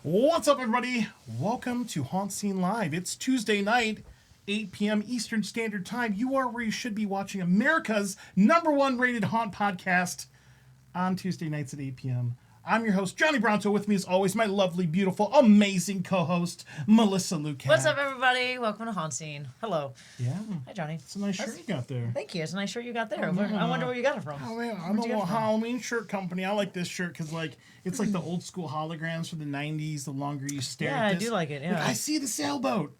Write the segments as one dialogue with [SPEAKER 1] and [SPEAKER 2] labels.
[SPEAKER 1] What's up, everybody? Welcome to HauntScene Live. It's Tuesday night, 8 p.m. Eastern Standard Time. You are where you should be watching America's #1 rated haunt podcast on Tuesday nights at 8 p.m. I'm your host, Johnny Bronto. With me, as always, my lovely, beautiful, amazing co-host, Melissa Lucan.
[SPEAKER 2] What's up, everybody? Welcome to HauntScene. Hello.
[SPEAKER 1] Yeah.
[SPEAKER 2] Hi, Johnny.
[SPEAKER 1] It's a nice shirt you got there.
[SPEAKER 2] Thank you. It's a nice shirt you got there. I wonder where you got it from.
[SPEAKER 1] Oh, man, I'm a little Halloween shirt company. I like this shirt because, it's like the old school holograms from the 90s. The longer you stare at this.
[SPEAKER 2] I do like it, yeah.
[SPEAKER 1] Look, I see the sailboat.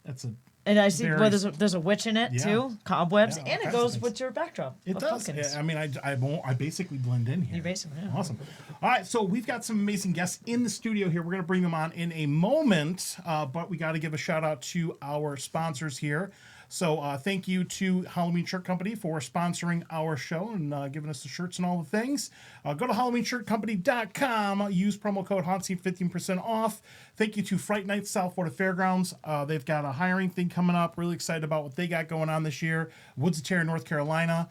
[SPEAKER 1] That's a...
[SPEAKER 2] And I see there's a witch in it, too. Cobwebs.
[SPEAKER 1] Yeah,
[SPEAKER 2] and it goes with your backdrop.
[SPEAKER 1] It does.
[SPEAKER 2] Pumpkins.
[SPEAKER 1] I mean, I basically blend in here.
[SPEAKER 2] You basically, yeah.
[SPEAKER 1] Awesome. All right, so we've got some amazing guests in the studio here. We're going to bring them on in a moment, but we got to give a shout out to our sponsors here. So thank you to Halloween Shirt Company for sponsoring our show and giving us the shirts and all the things. Go to HalloweenShirtCompany.com. Use promo code HauntScene 15% off. Thank you to Fright Night South Florida Fairgrounds. They've got a hiring thing coming up. Really excited about what they got going on this year. Woods of Terror, North Carolina.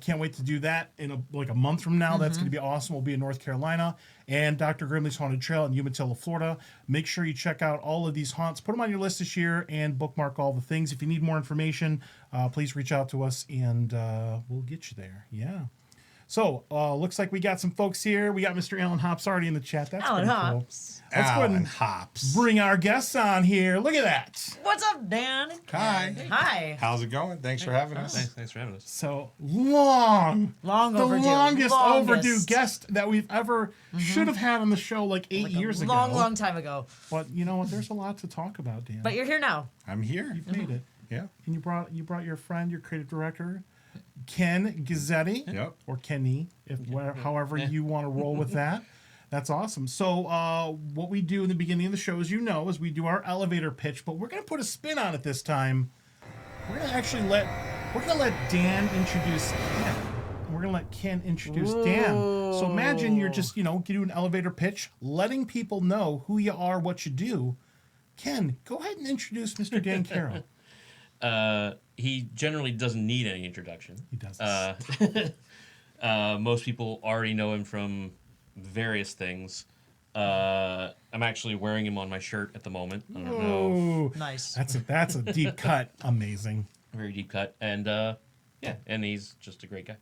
[SPEAKER 1] Can't wait to do that in a month from now. That's going to be awesome. We'll be in North Carolina. And Dr. Grimley's Haunted Trail in Umatilla, Florida. Make sure you check out all of these haunts. Put them on your list this year and bookmark all the things. If you need more information, please reach out to us and we'll get you there. Yeah. So, looks like we got some folks here. We got Mr. Alan Hops already in the chat. That's
[SPEAKER 2] Alan
[SPEAKER 1] pretty
[SPEAKER 2] Hops.
[SPEAKER 1] Cool. Let's go ahead and
[SPEAKER 3] Hops.
[SPEAKER 1] bring our guests on here. Look at that.
[SPEAKER 2] What's up, Dan?
[SPEAKER 3] Hi.
[SPEAKER 2] Hi.
[SPEAKER 3] How's it going? Thanks for having us.
[SPEAKER 4] Thanks for having us.
[SPEAKER 1] So long
[SPEAKER 2] overdue.
[SPEAKER 1] The longest overdue guest that we've ever should have had on the show like 8 years ago.
[SPEAKER 2] Long time ago.
[SPEAKER 1] But you know what? There's a lot to talk about, Dan.
[SPEAKER 2] But you're here now.
[SPEAKER 3] I'm here.
[SPEAKER 1] You've made it.
[SPEAKER 3] Yeah.
[SPEAKER 1] And you brought your friend, your creative director, Ken Guzzetti.
[SPEAKER 3] Yep.
[SPEAKER 1] Or Kenny, however you want to roll with that. That's awesome. So what we do in the beginning of the show, as you know, is we do our elevator pitch, but we're going to put a spin on it this time. We're going to actually let Dan introduce Ken. And we're going to let Ken introduce Dan. So imagine you're just, do an elevator pitch, letting people know who you are, what you do. Ken, go ahead and introduce Mr. Dan Carro.
[SPEAKER 4] He generally doesn't need any introduction.
[SPEAKER 1] He doesn't.
[SPEAKER 4] Most people already know him from various things. I'm actually wearing him on my shirt at the moment. I don't know.
[SPEAKER 2] Nice.
[SPEAKER 1] That's a deep cut. Amazing.
[SPEAKER 4] Very deep cut. And and he's just a great guy.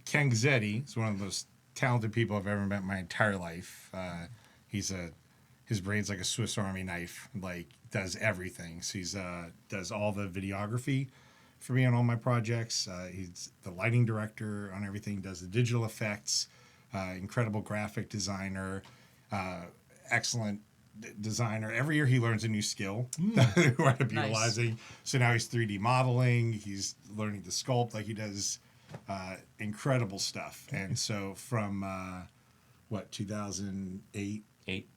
[SPEAKER 3] Ken Guzzetti is one of the most talented people I've ever met in my entire life. His brain's like a Swiss Army knife. Does everything. So he's does all the videography for me on all my projects. He's the lighting director on everything. Does the digital effects. Incredible graphic designer. Excellent designer. Every year he learns a new skill that we're utilizing. Nice. So now he's 3D modeling. He's learning to sculpt. He does incredible stuff. And so from 2008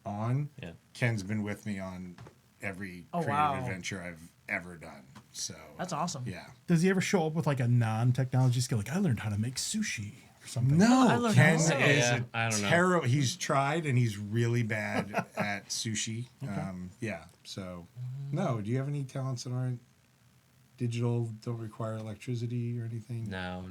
[SPEAKER 3] on, Ken's been with me on every creative adventure I've ever done. So
[SPEAKER 2] that's awesome.
[SPEAKER 3] Yeah.
[SPEAKER 1] Does he ever show up with a non-technology skill? I learned how to make sushi or something.
[SPEAKER 3] No, Ken is
[SPEAKER 4] I don't know.
[SPEAKER 3] terrible. He's tried and he's really bad at sushi. Okay. So, no. Do you have any talents that aren't digital, don't require electricity or anything?
[SPEAKER 4] No.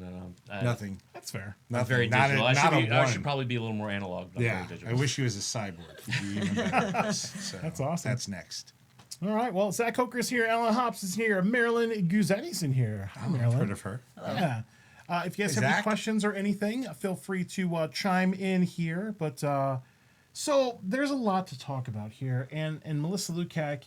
[SPEAKER 3] Nothing.
[SPEAKER 1] That's fair.
[SPEAKER 4] I'm very digital. I should probably be a little more analog.
[SPEAKER 3] Yeah. I wish he was a cyborg. He'd be even better. So
[SPEAKER 1] that's awesome.
[SPEAKER 3] That's next.
[SPEAKER 1] All right. Well, Zach Coker's here. Alan Hops is here. Marilyn Guzzetti's in here. Hi, Marilyn.
[SPEAKER 3] I've heard of her.
[SPEAKER 2] Hello.
[SPEAKER 1] Yeah. If you guys have any questions or anything, feel free to chime in here. But so there's a lot to talk about here. And Melissa Lukac,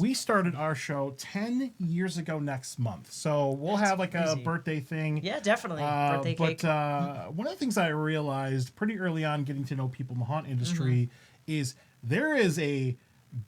[SPEAKER 1] we started our show 10 years ago next month. So we'll have a birthday thing.
[SPEAKER 2] Yeah, definitely. Birthday cake.
[SPEAKER 1] But one of the things I realized pretty early on getting to know people in the haunt industry is there is a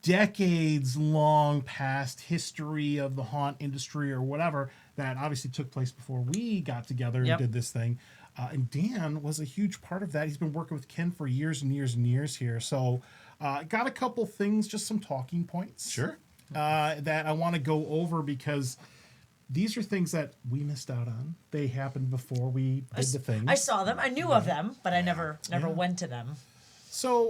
[SPEAKER 1] decades-long past history of the haunt industry or whatever that obviously took place before we got together and did this thing. And Dan was a huge part of that. He's been working with Ken for years and years and years here. So got a couple things, just some talking points.
[SPEAKER 3] Sure.
[SPEAKER 1] That I want to go over because these are things that we missed out on. They happened before we did the thing.
[SPEAKER 2] I saw them. I knew of them, but I never went to them.
[SPEAKER 1] So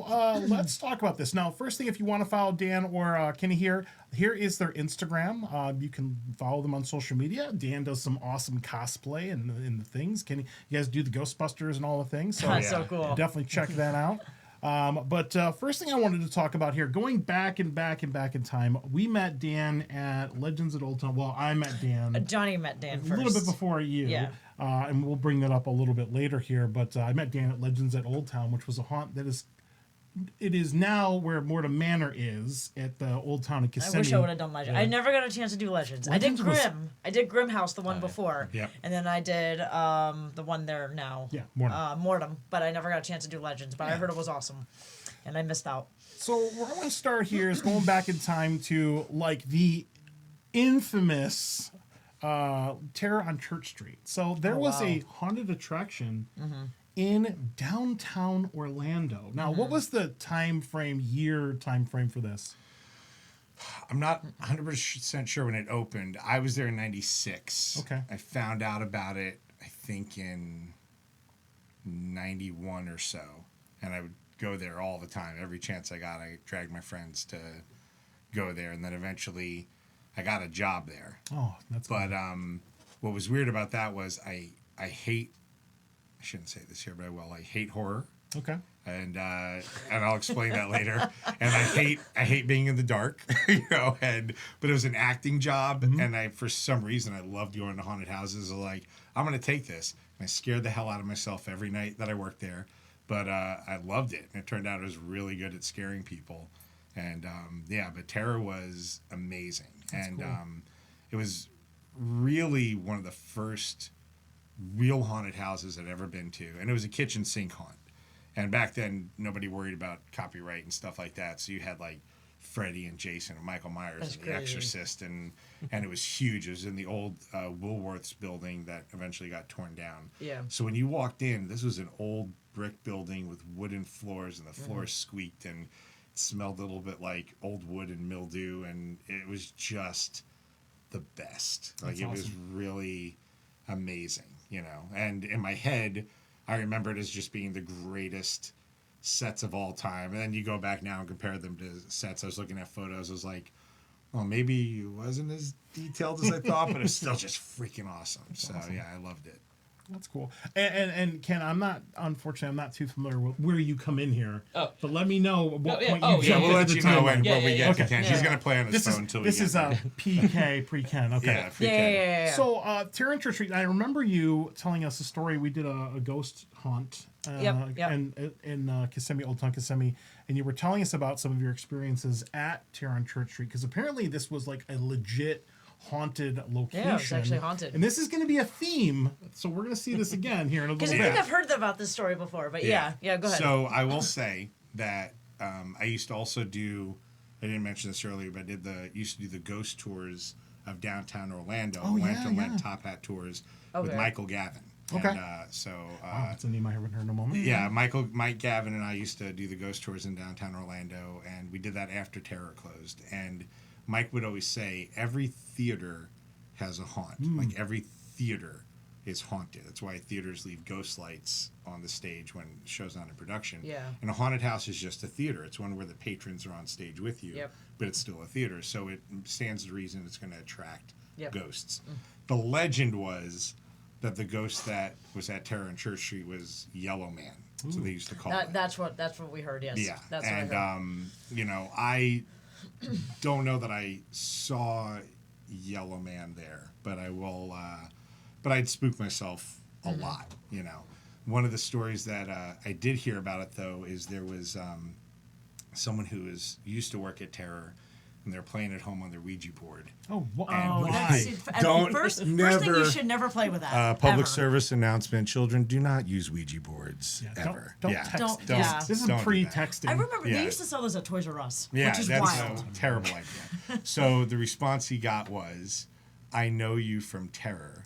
[SPEAKER 1] let's talk about this. Now, first thing, if you want to follow Dan or Kenny here is their Instagram. You can follow them on social media. Dan does some awesome cosplay and the things. Kenny, you guys do the Ghostbusters and all the things. So,
[SPEAKER 2] That's so cool.
[SPEAKER 1] Definitely check that out. But first thing I wanted to talk about here, going back and back and back in time, we met Dan at Legends at Old Town. Well, I met Dan
[SPEAKER 2] Johnny met Dan
[SPEAKER 1] a
[SPEAKER 2] first.
[SPEAKER 1] little bit before you.
[SPEAKER 2] Yeah.
[SPEAKER 1] And we'll bring that up a little bit later here. But I met Dan at Legends at Old Town, which was a haunt that it is now where Morta Manor is at the Old Town of Kissimmee.
[SPEAKER 2] I wish I would have done Legend. I never got a chance to do Legends. I did
[SPEAKER 1] Legends was-
[SPEAKER 2] Grim. I did Grim House, the one before.
[SPEAKER 3] Yep.
[SPEAKER 2] And then I did the one there now.
[SPEAKER 1] Yeah, Mortem.
[SPEAKER 2] Mortem. But I never got a chance to do Legends. But I heard it was awesome. And I missed out.
[SPEAKER 1] So where I want to start here is going back in time to like the infamous Terror on Church Street. So there was
[SPEAKER 2] wow.
[SPEAKER 1] a haunted attraction in downtown Orlando. Now, what was the year time frame for this?
[SPEAKER 3] I'm not 100% sure when it opened. I was there in 96.
[SPEAKER 1] Okay.
[SPEAKER 3] I found out about it, I think, in 91 or so. And I would go there all the time. Every chance I got, I dragged my friends to go there. And then eventually I got a job there.
[SPEAKER 1] Oh, that's
[SPEAKER 3] But what was weird about that was I shouldn't say this here, but I will. I hate horror.
[SPEAKER 1] okay.
[SPEAKER 3] And I'll explain that later. And I hate being in the dark, but it was an acting job, and for some reason I loved going to haunted houses. So like, I'm gonna take this. And I scared the hell out of myself every night that I worked there, but I loved it, and it turned out I was really good at scaring people. And but Terror was amazing, it was really one of the first real haunted houses I'd ever been to, and it was a kitchen sink haunt. And back then, nobody worried about copyright and stuff like that. So you had like Freddy and Jason and Michael Myers
[SPEAKER 2] That's
[SPEAKER 3] and
[SPEAKER 2] crazy.
[SPEAKER 3] The Exorcist, and it was huge. It was in the old Woolworths building that eventually got torn down.
[SPEAKER 2] Yeah.
[SPEAKER 3] So when you walked in, this was an old brick building with wooden floors, and the floors squeaked and it smelled a little bit like old wood and mildew, and it was just the best. Like, it was really amazing, And in my head, I remember it as just being the greatest sets of all time. And then you go back now and compare them to sets. I was looking at photos. I was like, well, maybe it wasn't as detailed as I thought, but it's still just freaking awesome. So, yeah, I loved it.
[SPEAKER 1] That's cool. And Ken, unfortunately, I'm not too familiar with where you come in here.
[SPEAKER 4] Oh.
[SPEAKER 1] But let me know at what point
[SPEAKER 4] yeah.
[SPEAKER 1] you
[SPEAKER 3] Yeah,
[SPEAKER 1] jump
[SPEAKER 3] we'll
[SPEAKER 1] into
[SPEAKER 3] let
[SPEAKER 1] the
[SPEAKER 3] you know
[SPEAKER 1] timeline.
[SPEAKER 3] when
[SPEAKER 4] Yeah,
[SPEAKER 3] we
[SPEAKER 4] yeah,
[SPEAKER 3] get
[SPEAKER 1] yeah.
[SPEAKER 3] to Ken.
[SPEAKER 1] Okay.
[SPEAKER 3] She's going to play on his
[SPEAKER 1] This
[SPEAKER 3] phone until we
[SPEAKER 1] is
[SPEAKER 3] get there.
[SPEAKER 1] PK pre-Ken. Okay.
[SPEAKER 3] Yeah, pre-Ken.
[SPEAKER 2] Yeah.
[SPEAKER 1] So, Terror on Church Street, I remember you telling us a story. We did a ghost haunt
[SPEAKER 2] Yep.
[SPEAKER 1] in Kissimmee, Old Town Kissimmee, and you were telling us about some of your experiences at Terror on Church Street, because apparently this was like a legit haunted location.
[SPEAKER 2] Yeah, it was actually haunted.
[SPEAKER 1] And this is going to be a theme, so we're going to see this again here in a
[SPEAKER 2] Because
[SPEAKER 1] little
[SPEAKER 2] I
[SPEAKER 1] bit.
[SPEAKER 2] think I've heard about this story before, but yeah, go ahead.
[SPEAKER 3] So I will say that I used to also do, I didn't mention this earlier, but I used to do the ghost tours of downtown Orlando.
[SPEAKER 1] Oh,
[SPEAKER 3] Went
[SPEAKER 1] yeah,
[SPEAKER 3] to
[SPEAKER 1] yeah.
[SPEAKER 3] Top Hat tours with
[SPEAKER 2] Okay.
[SPEAKER 3] Michael Gavin.
[SPEAKER 1] Okay.
[SPEAKER 3] And,
[SPEAKER 1] Wow, that's a name I haven't heard in a moment.
[SPEAKER 3] yeah, Mike Gavin and I used to do the ghost tours in downtown Orlando, and we did that after Terror closed. And Mike would always say, every theater has a haunt. Like, every theater is haunted. That's why theaters leave ghost lights on the stage when the show's not in production.
[SPEAKER 2] Yeah.
[SPEAKER 3] And a haunted house is just a theater. It's one where the patrons are on stage with you,
[SPEAKER 2] Yep.
[SPEAKER 3] but it's still a theater. So it stands to reason it's going to attract
[SPEAKER 2] Yep.
[SPEAKER 3] ghosts. The legend was that the ghost that was at Terror on Church Street was Yellow Man. So they used to call it.
[SPEAKER 2] That's what we heard. Yes.
[SPEAKER 3] Yeah,
[SPEAKER 2] That's
[SPEAKER 3] and
[SPEAKER 2] what I heard.
[SPEAKER 3] I don't know that I saw Yellow Man there, but I will. But I'd spook myself a lot. One of the stories that I did hear about it though is there was someone who used to work at Terror, and they're playing at home on their Ouija board.
[SPEAKER 1] Oh,
[SPEAKER 3] And
[SPEAKER 2] That's, first thing you should never play with that.
[SPEAKER 3] Public
[SPEAKER 2] ever.
[SPEAKER 3] service announcement: children, do not use Ouija boards
[SPEAKER 1] Yeah,
[SPEAKER 3] ever.
[SPEAKER 1] Don't
[SPEAKER 3] yeah.
[SPEAKER 1] text.
[SPEAKER 2] Don't-
[SPEAKER 1] this.
[SPEAKER 2] yeah.
[SPEAKER 1] This is
[SPEAKER 3] Don't do that.
[SPEAKER 1] pre-texting.
[SPEAKER 2] I remember
[SPEAKER 3] Yeah.
[SPEAKER 2] they used to sell those at Toys R Us,
[SPEAKER 3] Yeah,
[SPEAKER 2] which is
[SPEAKER 3] that's
[SPEAKER 2] wild.
[SPEAKER 3] a terrible idea. So the response he got was, "I know you from Terror.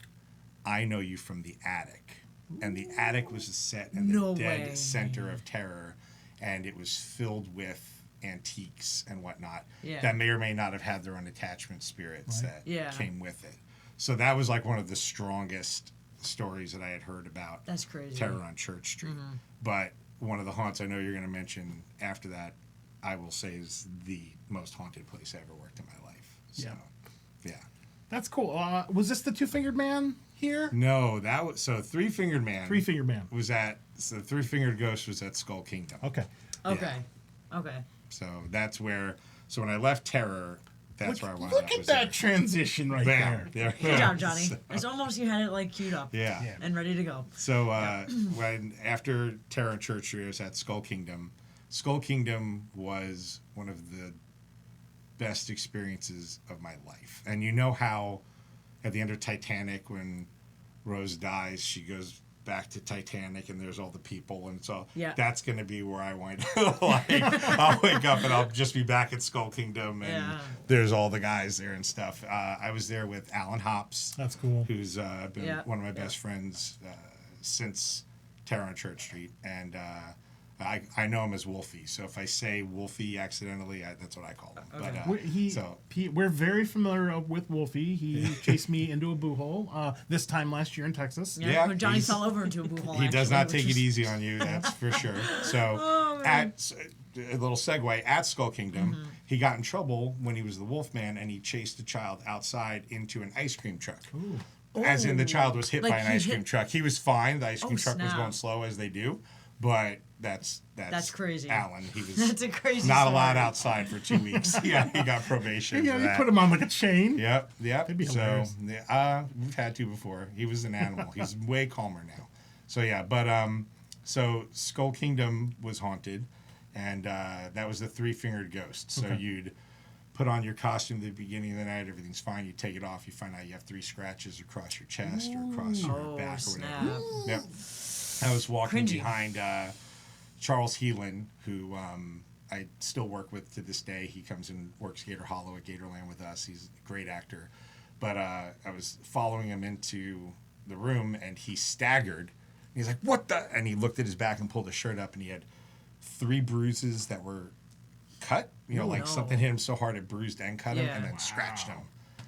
[SPEAKER 3] I know you from the attic." And the attic was set in the
[SPEAKER 2] No
[SPEAKER 3] dead
[SPEAKER 2] way.
[SPEAKER 3] center of Terror, and it was filled with antiques and whatnot
[SPEAKER 2] Yeah.
[SPEAKER 3] that may or may not have had their own attachment spirits that
[SPEAKER 2] Yeah.
[SPEAKER 3] came with it. So that was like one of the strongest stories that I had heard about
[SPEAKER 2] That's crazy.
[SPEAKER 3] Terror on Church Street. But one of the haunts I know you're going to mention after that, I will say, is the most haunted place I ever worked in my life. So, yeah.
[SPEAKER 1] That's cool. Was this the Two-Fingered Man here?
[SPEAKER 3] No, that was Three-Fingered Man.
[SPEAKER 1] Three-Fingered Man.
[SPEAKER 3] was at Three-Fingered Ghost was at Skull Kingdom.
[SPEAKER 1] Okay.
[SPEAKER 2] Okay. Okay.
[SPEAKER 3] So that's where. So when I left Terror, that's where I wanted.
[SPEAKER 1] Look at that transition right
[SPEAKER 3] Bam.
[SPEAKER 1] there.
[SPEAKER 2] Good job, Johnny. It's almost you had it like queued up.
[SPEAKER 3] Yeah.
[SPEAKER 2] And ready to go.
[SPEAKER 3] So when after Terror and Church Street, I was at Skull Kingdom. Skull Kingdom was one of the best experiences of my life. And you know how at the end of Titanic, when Rose dies, she goes back to Titanic and there's all the people, and so that's going to be where I wind up. I'll wake up and I'll just be back at Skull Kingdom, and there's all the guys there and stuff. I was there with Alan Hops.
[SPEAKER 1] That's cool.
[SPEAKER 3] Who's been one of my best friends since Terror on Church Street, and I know him as Wolfie. So if I say Wolfie accidentally, that's what I call him.
[SPEAKER 1] Okay. But we're very familiar with Wolfie. He chased me into a boo hole this time last year in Texas.
[SPEAKER 2] Yeah, Johnny fell over into a boo hole.
[SPEAKER 3] He does not take it easy on you, that's for sure. So at a little segue, at Skull Kingdom, he got in trouble when he was the Wolfman, and he chased a child outside into an ice cream truck.
[SPEAKER 1] Ooh.
[SPEAKER 3] As in the child was hit by an ice cream truck. He was fine. The ice cream truck was going slow as they do, but that's
[SPEAKER 2] crazy.
[SPEAKER 3] Alan. He was
[SPEAKER 2] that's a crazy
[SPEAKER 3] not
[SPEAKER 2] story.
[SPEAKER 3] allowed outside for 2 weeks. Yeah, he got probation.
[SPEAKER 1] Yeah,
[SPEAKER 3] for
[SPEAKER 1] you
[SPEAKER 3] that.
[SPEAKER 1] put him on like a chain.
[SPEAKER 3] Yep.
[SPEAKER 1] That'd be hilarious.
[SPEAKER 3] So we've had to before. He was an animal. He's way calmer now. So yeah, but so Skull Kingdom was haunted, and that was the three-fingered ghost. So you'd put on your costume at the beginning of the night, everything's fine. You take it off, you find out you have 3 scratches across your chest or across your back or whatever. Yep. I was walking behind Charles Heelan, who I still work with to this day. He comes and works Gator Hollow at Gatorland with us. He's a great actor. But I was following him into the room, and he staggered. He's like, "What the?" And he looked at his back and pulled his shirt up, and he had 3 bruises that were cut. Something hit him so hard it bruised and cut him, and then scratched him.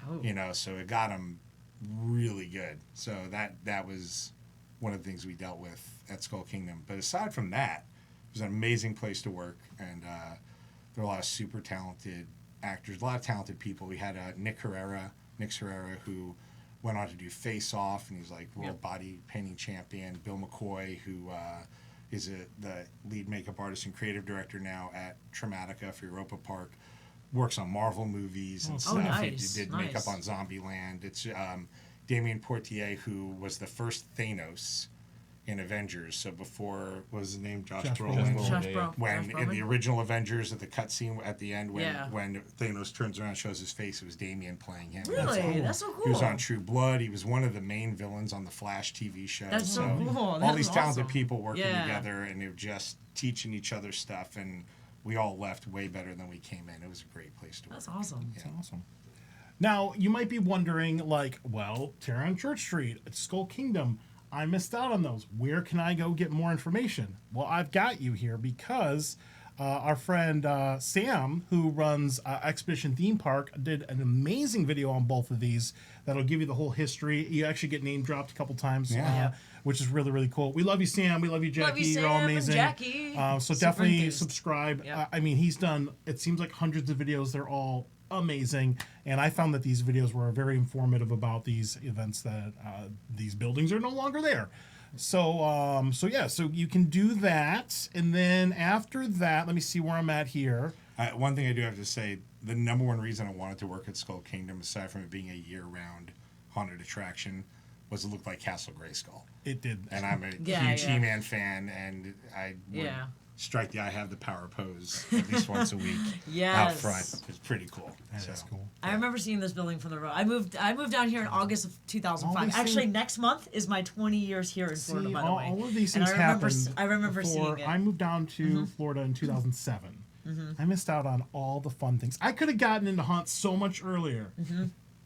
[SPEAKER 3] Oh. So it got him really good. So that was one of the things we dealt with at Skull Kingdom. But aside from that, it was an amazing place to work, and there were a lot of super talented actors, a lot of talented people. We had Nick Herrera, who went on to do Face Off, and he's like world body painting champion. Bill McCoy, who is the lead makeup artist and creative director now at Traumatica for Europa Park, works on Marvel movies and stuff.
[SPEAKER 2] Nice.
[SPEAKER 3] He did makeup on Zombieland. It's Damien Portier, who was the first Thanos in Avengers. So before, what was his name? Josh Brolin. When in the original Avengers, at the cutscene at the end, when Thanos turns around and shows his face, it was Damien playing him.
[SPEAKER 2] Really? That's so cool.
[SPEAKER 3] He was on True Blood. He was one of the main villains on the Flash TV show.
[SPEAKER 2] That's so cool.
[SPEAKER 3] All these talented people working together, and they were just teaching each other stuff, and we all left way better than we came in. It was a great place to work.
[SPEAKER 2] That's awesome.
[SPEAKER 3] Yeah.
[SPEAKER 1] That's awesome. Now, you might be wondering, Terror on Church Street, Skull Kingdom, I missed out on those. Where can I go get more information? Well, I've got you here because our friend Sam, who runs Expedition Theme Park, did an amazing video on both of these that'll give you the whole history. You actually get name dropped a couple times, which is really, really cool. We love you, Sam. We love you, Jackie.
[SPEAKER 2] Love you, Sam.
[SPEAKER 1] You're all amazing.
[SPEAKER 2] And Jackie.
[SPEAKER 1] So definitely subscribe. Yep. He's done, it seems like hundreds of videos. They're all amazing, and I found that these videos were very informative about these events, that these buildings are no longer there. So you can do that, and then after that, let me see where I'm at here.
[SPEAKER 3] One thing I do have to say, the number one reason I wanted to work at Skull Kingdom, aside from it being a year-round haunted attraction, was it looked like Castle Grayskull.
[SPEAKER 1] It did.
[SPEAKER 3] And I'm a huge He-Man fan, and I would strike the I have the power pose at least once a week out front. It's pretty cool.
[SPEAKER 1] That's cool.
[SPEAKER 2] I remember seeing this building from the road. I moved down here in August of 2005. Actually, next month is my 20 years here in Florida, by the way.
[SPEAKER 1] All of these things happened.
[SPEAKER 2] I remember seeing it.
[SPEAKER 1] I moved down to Florida in 2007. I missed out on all the fun things. I could have gotten into haunt so much earlier.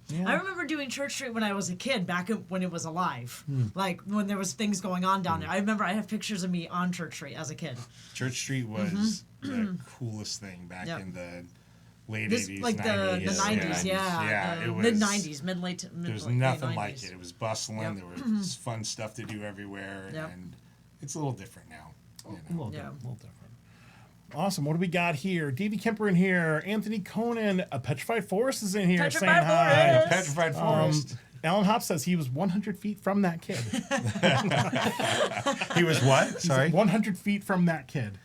[SPEAKER 1] Yeah.
[SPEAKER 2] I remember doing Church Street when I was a kid, back when it was alive. Like when there was things going on down there. I remember I have pictures of me on Church Street as a kid.
[SPEAKER 3] Church Street was the coolest thing back in the late 80s,
[SPEAKER 2] like
[SPEAKER 3] 90s.
[SPEAKER 2] The 90s,
[SPEAKER 3] it was
[SPEAKER 2] mid-90s, mid-late.
[SPEAKER 3] There was nothing like it. It was bustling. There was fun stuff to do everywhere, and it's a little different now.
[SPEAKER 1] A little different. Awesome. What do we got here? Davey Kemper in here. Anthony Conan. A Petrified Forest is in here saying hi.
[SPEAKER 3] Petrified Forest.
[SPEAKER 1] Alan Hopp says he was 100 feet from that kid.
[SPEAKER 3] He was what? Sorry?
[SPEAKER 1] 100 feet from that kid.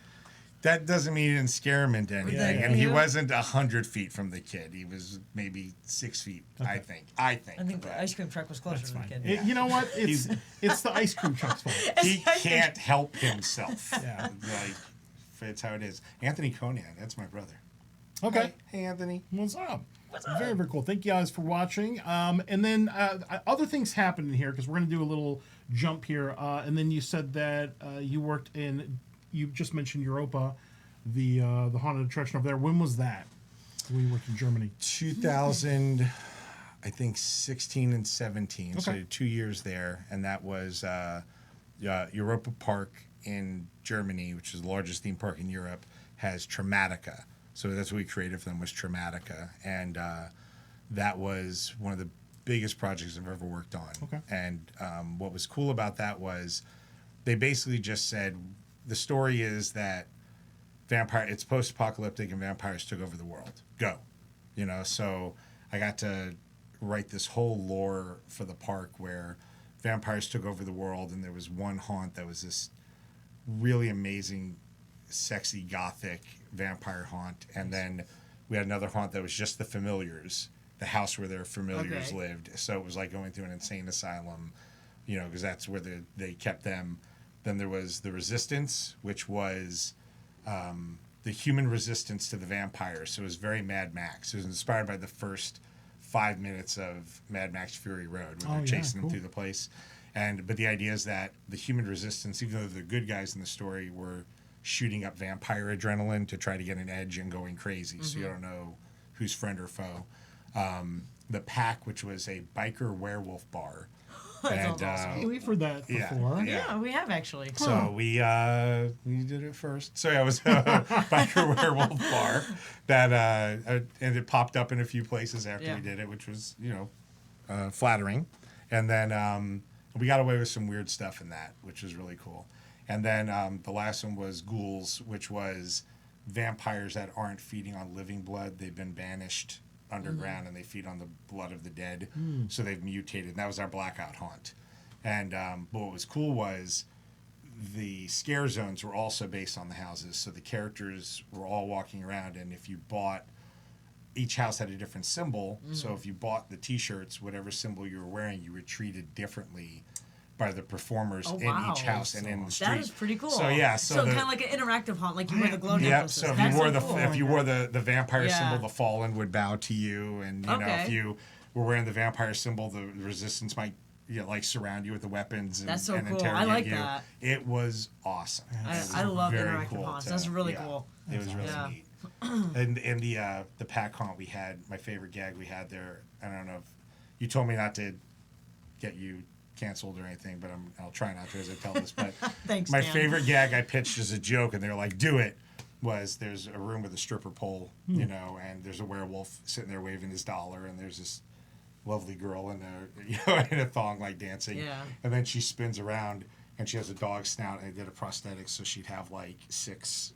[SPEAKER 3] that doesn't mean he didn't scare him into anything.
[SPEAKER 2] Thank
[SPEAKER 3] And he
[SPEAKER 2] you.
[SPEAKER 3] wasn't 100 feet from the kid. He was maybe 6 feet, I think.
[SPEAKER 2] I think the
[SPEAKER 3] But
[SPEAKER 2] ice cream truck was closer to the kid.
[SPEAKER 1] You know what? It's the ice cream truck's fault.
[SPEAKER 3] he can't help himself.
[SPEAKER 1] Yeah.
[SPEAKER 3] Like, it's how it is. Anthony Conan, that's my brother.
[SPEAKER 1] Okay.
[SPEAKER 3] Hey, Anthony.
[SPEAKER 1] What's up? Very, very cool. Thank you guys for watching. And then other things happened in here because we're going to do a little jump here. And then you said that you worked you just mentioned Europa, the haunted attraction over there. When was that? When you worked in Germany?
[SPEAKER 3] 2000, I think 16 and 17. So
[SPEAKER 1] Okay.
[SPEAKER 3] 2 years there. And that was Europa Park in Germany, which is the largest theme park in Europe, has Traumatica. So that's what we created for them was Traumatica. And that was one of the biggest projects I've ever worked on.
[SPEAKER 1] Okay.
[SPEAKER 3] And what was cool about that was they basically just said, the story is that it's post-apocalyptic and vampires took over the world. Go. So I got to write this whole lore for the park where vampires took over the world, and there was one haunt that was this really amazing, sexy, gothic vampire haunt. And then we had another haunt that was just the familiars, the house where their familiars
[SPEAKER 2] Okay.
[SPEAKER 3] lived. So it was like going through an insane asylum, because that's where they kept them. Then there was the resistance, which was the human resistance to the vampires. So it was very Mad Max. It was inspired by the first 5 minutes of Mad Max Fury Road, where they're chasing them through the place. But the idea is that the human resistance, even though the good guys in the story were shooting up vampire adrenaline to try to get an edge and going crazy, so you don't know who's friend or foe. The Pack, which was a biker werewolf bar.
[SPEAKER 2] Sounds awesome.
[SPEAKER 1] We've heard that before.
[SPEAKER 2] Yeah, we have actually.
[SPEAKER 3] So we did it first. So yeah, it was a biker werewolf bar that and it popped up in a few places after we did it, which was flattering. And then we got away with some weird stuff in that, which was really cool. And then the last one was Ghouls, which was vampires that aren't feeding on living blood. They've been banished underground and they feed on the blood of the dead. So they've mutated. And that was our blackout haunt. And but what was cool was the scare zones were also based on the houses. So the characters were all walking around, and if you bought, each house had a different symbol. So if you bought the T-shirts, whatever symbol you were wearing, you were treated differently by the performers in each house and in the street.
[SPEAKER 2] That is pretty cool.
[SPEAKER 3] So yeah,
[SPEAKER 2] so kind of like an interactive haunt, like you wear the glow
[SPEAKER 3] yeah.
[SPEAKER 2] necklaces.
[SPEAKER 3] So if
[SPEAKER 2] That's
[SPEAKER 3] you wore
[SPEAKER 2] so
[SPEAKER 3] the
[SPEAKER 2] cool.
[SPEAKER 3] if you wore the vampire
[SPEAKER 2] Yeah.
[SPEAKER 3] symbol, the fallen would bow to you, and you know
[SPEAKER 2] Okay.
[SPEAKER 3] if you were wearing the vampire symbol, the resistance might like surround you with the weapons and,
[SPEAKER 2] That's so
[SPEAKER 3] and
[SPEAKER 2] cool. I
[SPEAKER 3] interrogate
[SPEAKER 2] like
[SPEAKER 3] you.
[SPEAKER 2] that.
[SPEAKER 3] It was awesome. It was
[SPEAKER 2] I love
[SPEAKER 3] very
[SPEAKER 2] interactive
[SPEAKER 3] cool
[SPEAKER 2] haunts.
[SPEAKER 3] to-
[SPEAKER 2] That's really
[SPEAKER 3] yeah,
[SPEAKER 2] cool.
[SPEAKER 3] It was really
[SPEAKER 2] Yeah.
[SPEAKER 3] neat. And the pack haunt we had, my favorite gag we had there. I don't know if you told me not to get you canceled or anything, but I'll try not to as I tell this. But
[SPEAKER 2] Thanks,
[SPEAKER 3] my
[SPEAKER 2] Dan.
[SPEAKER 3] favorite gag I pitched as a joke, and they were like, "Do it." Was there's a room with a stripper pole, and there's a werewolf sitting there waving his dollar, and there's this lovely girl in a in a thong like dancing,
[SPEAKER 2] Yeah.
[SPEAKER 3] and then she spins around and she has a dog snout, and I did a prosthetic so she'd have like 6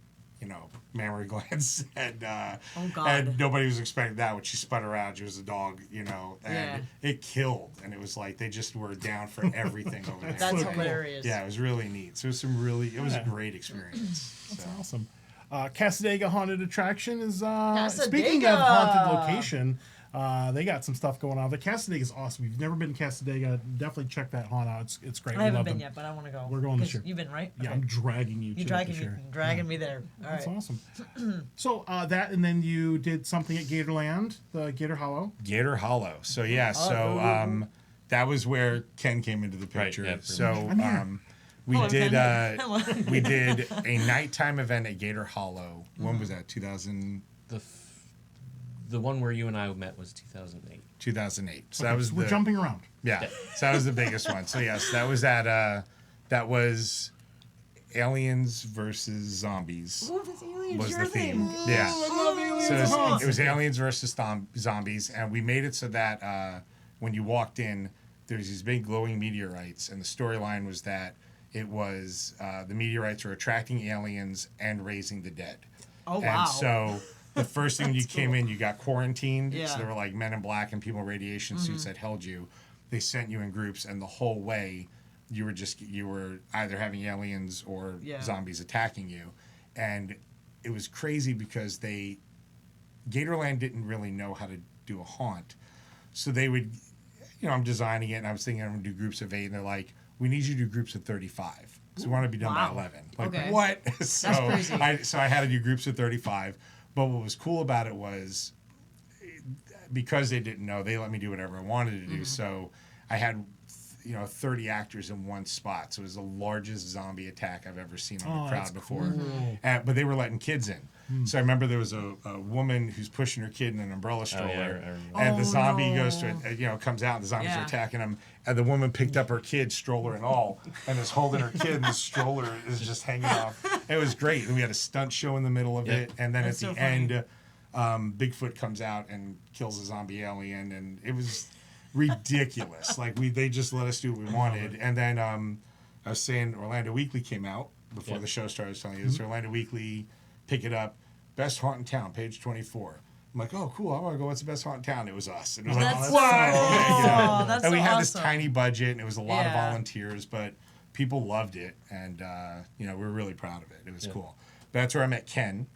[SPEAKER 3] mammary glands, and
[SPEAKER 2] Oh, God.
[SPEAKER 3] and nobody was expecting that. When she spun around, she was a dog, and
[SPEAKER 2] Yeah.
[SPEAKER 3] it killed, and it was like they just were down for everything over there.
[SPEAKER 2] That's
[SPEAKER 1] so cool.
[SPEAKER 2] hilarious.
[SPEAKER 3] Yeah, it was really neat. So it was a great experience.
[SPEAKER 1] That's
[SPEAKER 3] So.
[SPEAKER 1] awesome. Casadega Haunted Attraction is
[SPEAKER 2] Casadega!
[SPEAKER 1] speaking of haunted location. They got some stuff going on. The Casadega is awesome. If you've never been to Casadega, definitely check that haunt out. It's great.
[SPEAKER 2] I
[SPEAKER 1] We
[SPEAKER 2] haven't
[SPEAKER 1] love
[SPEAKER 2] been
[SPEAKER 1] them.
[SPEAKER 2] yet, but I want to go.
[SPEAKER 1] We're going this
[SPEAKER 2] 'Cause
[SPEAKER 1] year.
[SPEAKER 2] You've been, right?
[SPEAKER 1] Yeah,
[SPEAKER 2] Okay.
[SPEAKER 1] I'm dragging you.
[SPEAKER 2] You're
[SPEAKER 1] to
[SPEAKER 2] dragging
[SPEAKER 1] this
[SPEAKER 2] me,
[SPEAKER 1] year.
[SPEAKER 2] dragging me there. All
[SPEAKER 1] That's
[SPEAKER 2] right.
[SPEAKER 1] awesome. So that, and then you did something at Gatorland, the Gator Hollow.
[SPEAKER 3] Gator Hollow. So yeah, that was where Ken came into the
[SPEAKER 4] Right,
[SPEAKER 3] picture.
[SPEAKER 4] yeah, pretty
[SPEAKER 3] So
[SPEAKER 1] here.
[SPEAKER 3] we
[SPEAKER 2] Hello,
[SPEAKER 3] did
[SPEAKER 2] Ken. Hello.
[SPEAKER 3] we did a nighttime event at Gator Hollow. When was that?
[SPEAKER 4] The one where you and I met was 2008.
[SPEAKER 3] 2008. So
[SPEAKER 1] Okay,
[SPEAKER 3] that was
[SPEAKER 1] we're jumping around.
[SPEAKER 3] Yeah. So that was the biggest one. So yes, that was that was Aliens versus Zombies.
[SPEAKER 2] Oh, that's aliens.
[SPEAKER 3] Was
[SPEAKER 2] your
[SPEAKER 3] the theme.
[SPEAKER 2] thing.
[SPEAKER 3] Yeah.
[SPEAKER 2] Oh,
[SPEAKER 3] So it was Aliens versus Zombies, and we made it so that when you walked in, there's these big glowing meteorites, and the storyline was that it was the meteorites were attracting aliens and raising the dead.
[SPEAKER 2] Oh, wow.
[SPEAKER 3] And so the first thing when you came in, you got quarantined.
[SPEAKER 2] Yeah.
[SPEAKER 3] So there were like men in black and people in radiation suits that held you. They sent you in groups, and the whole way you were either having aliens or
[SPEAKER 2] Yeah.
[SPEAKER 3] zombies attacking you. And it was crazy because Gatorland didn't really know how to do a haunt. So they would, I'm designing it and I was thinking I'm going to do groups of 8 and they're like, we need you to do groups of 35. So we want to be done by 11. Like,
[SPEAKER 2] Okay.
[SPEAKER 3] what? So
[SPEAKER 2] That's crazy.
[SPEAKER 3] I had to do groups of 35. But what was cool about it was because they didn't know, they let me do whatever I wanted to do. So I had 30 actors in one spot. So it was the largest zombie attack I've ever seen on a crowd before.
[SPEAKER 1] Cool.
[SPEAKER 3] But they were letting kids in. So I remember there was a woman who's pushing her kid in an umbrella stroller,
[SPEAKER 4] I remember.
[SPEAKER 3] and the zombie
[SPEAKER 2] no.
[SPEAKER 3] goes to comes out, and the zombies are
[SPEAKER 2] Yeah.
[SPEAKER 3] attacking him, and the woman picked up her kid, stroller and all, and is holding her kid, and the stroller is just hanging off. It was great, and we had a stunt show in the middle of it, and then
[SPEAKER 2] That's
[SPEAKER 3] at
[SPEAKER 2] so
[SPEAKER 3] the
[SPEAKER 2] funny.
[SPEAKER 3] end, Bigfoot comes out and kills a zombie alien, and it was ridiculous. Like they just let us do what we wanted, and then I was saying Orlando Weekly came out before the show started. I was telling you this. Orlando Weekly, pick it up, best haunt in town, page 24. I'm like, oh, cool. I want to go. What's the best haunt in town? It was us. And it was like,
[SPEAKER 2] That's
[SPEAKER 3] what?
[SPEAKER 2] so- that's
[SPEAKER 3] and we
[SPEAKER 2] so
[SPEAKER 3] had this
[SPEAKER 2] awesome.
[SPEAKER 3] tiny budget, and it was a lot of
[SPEAKER 2] Yeah.
[SPEAKER 3] volunteers, but people loved it, and we were really proud of it. It was cool. But that's where I met Ken.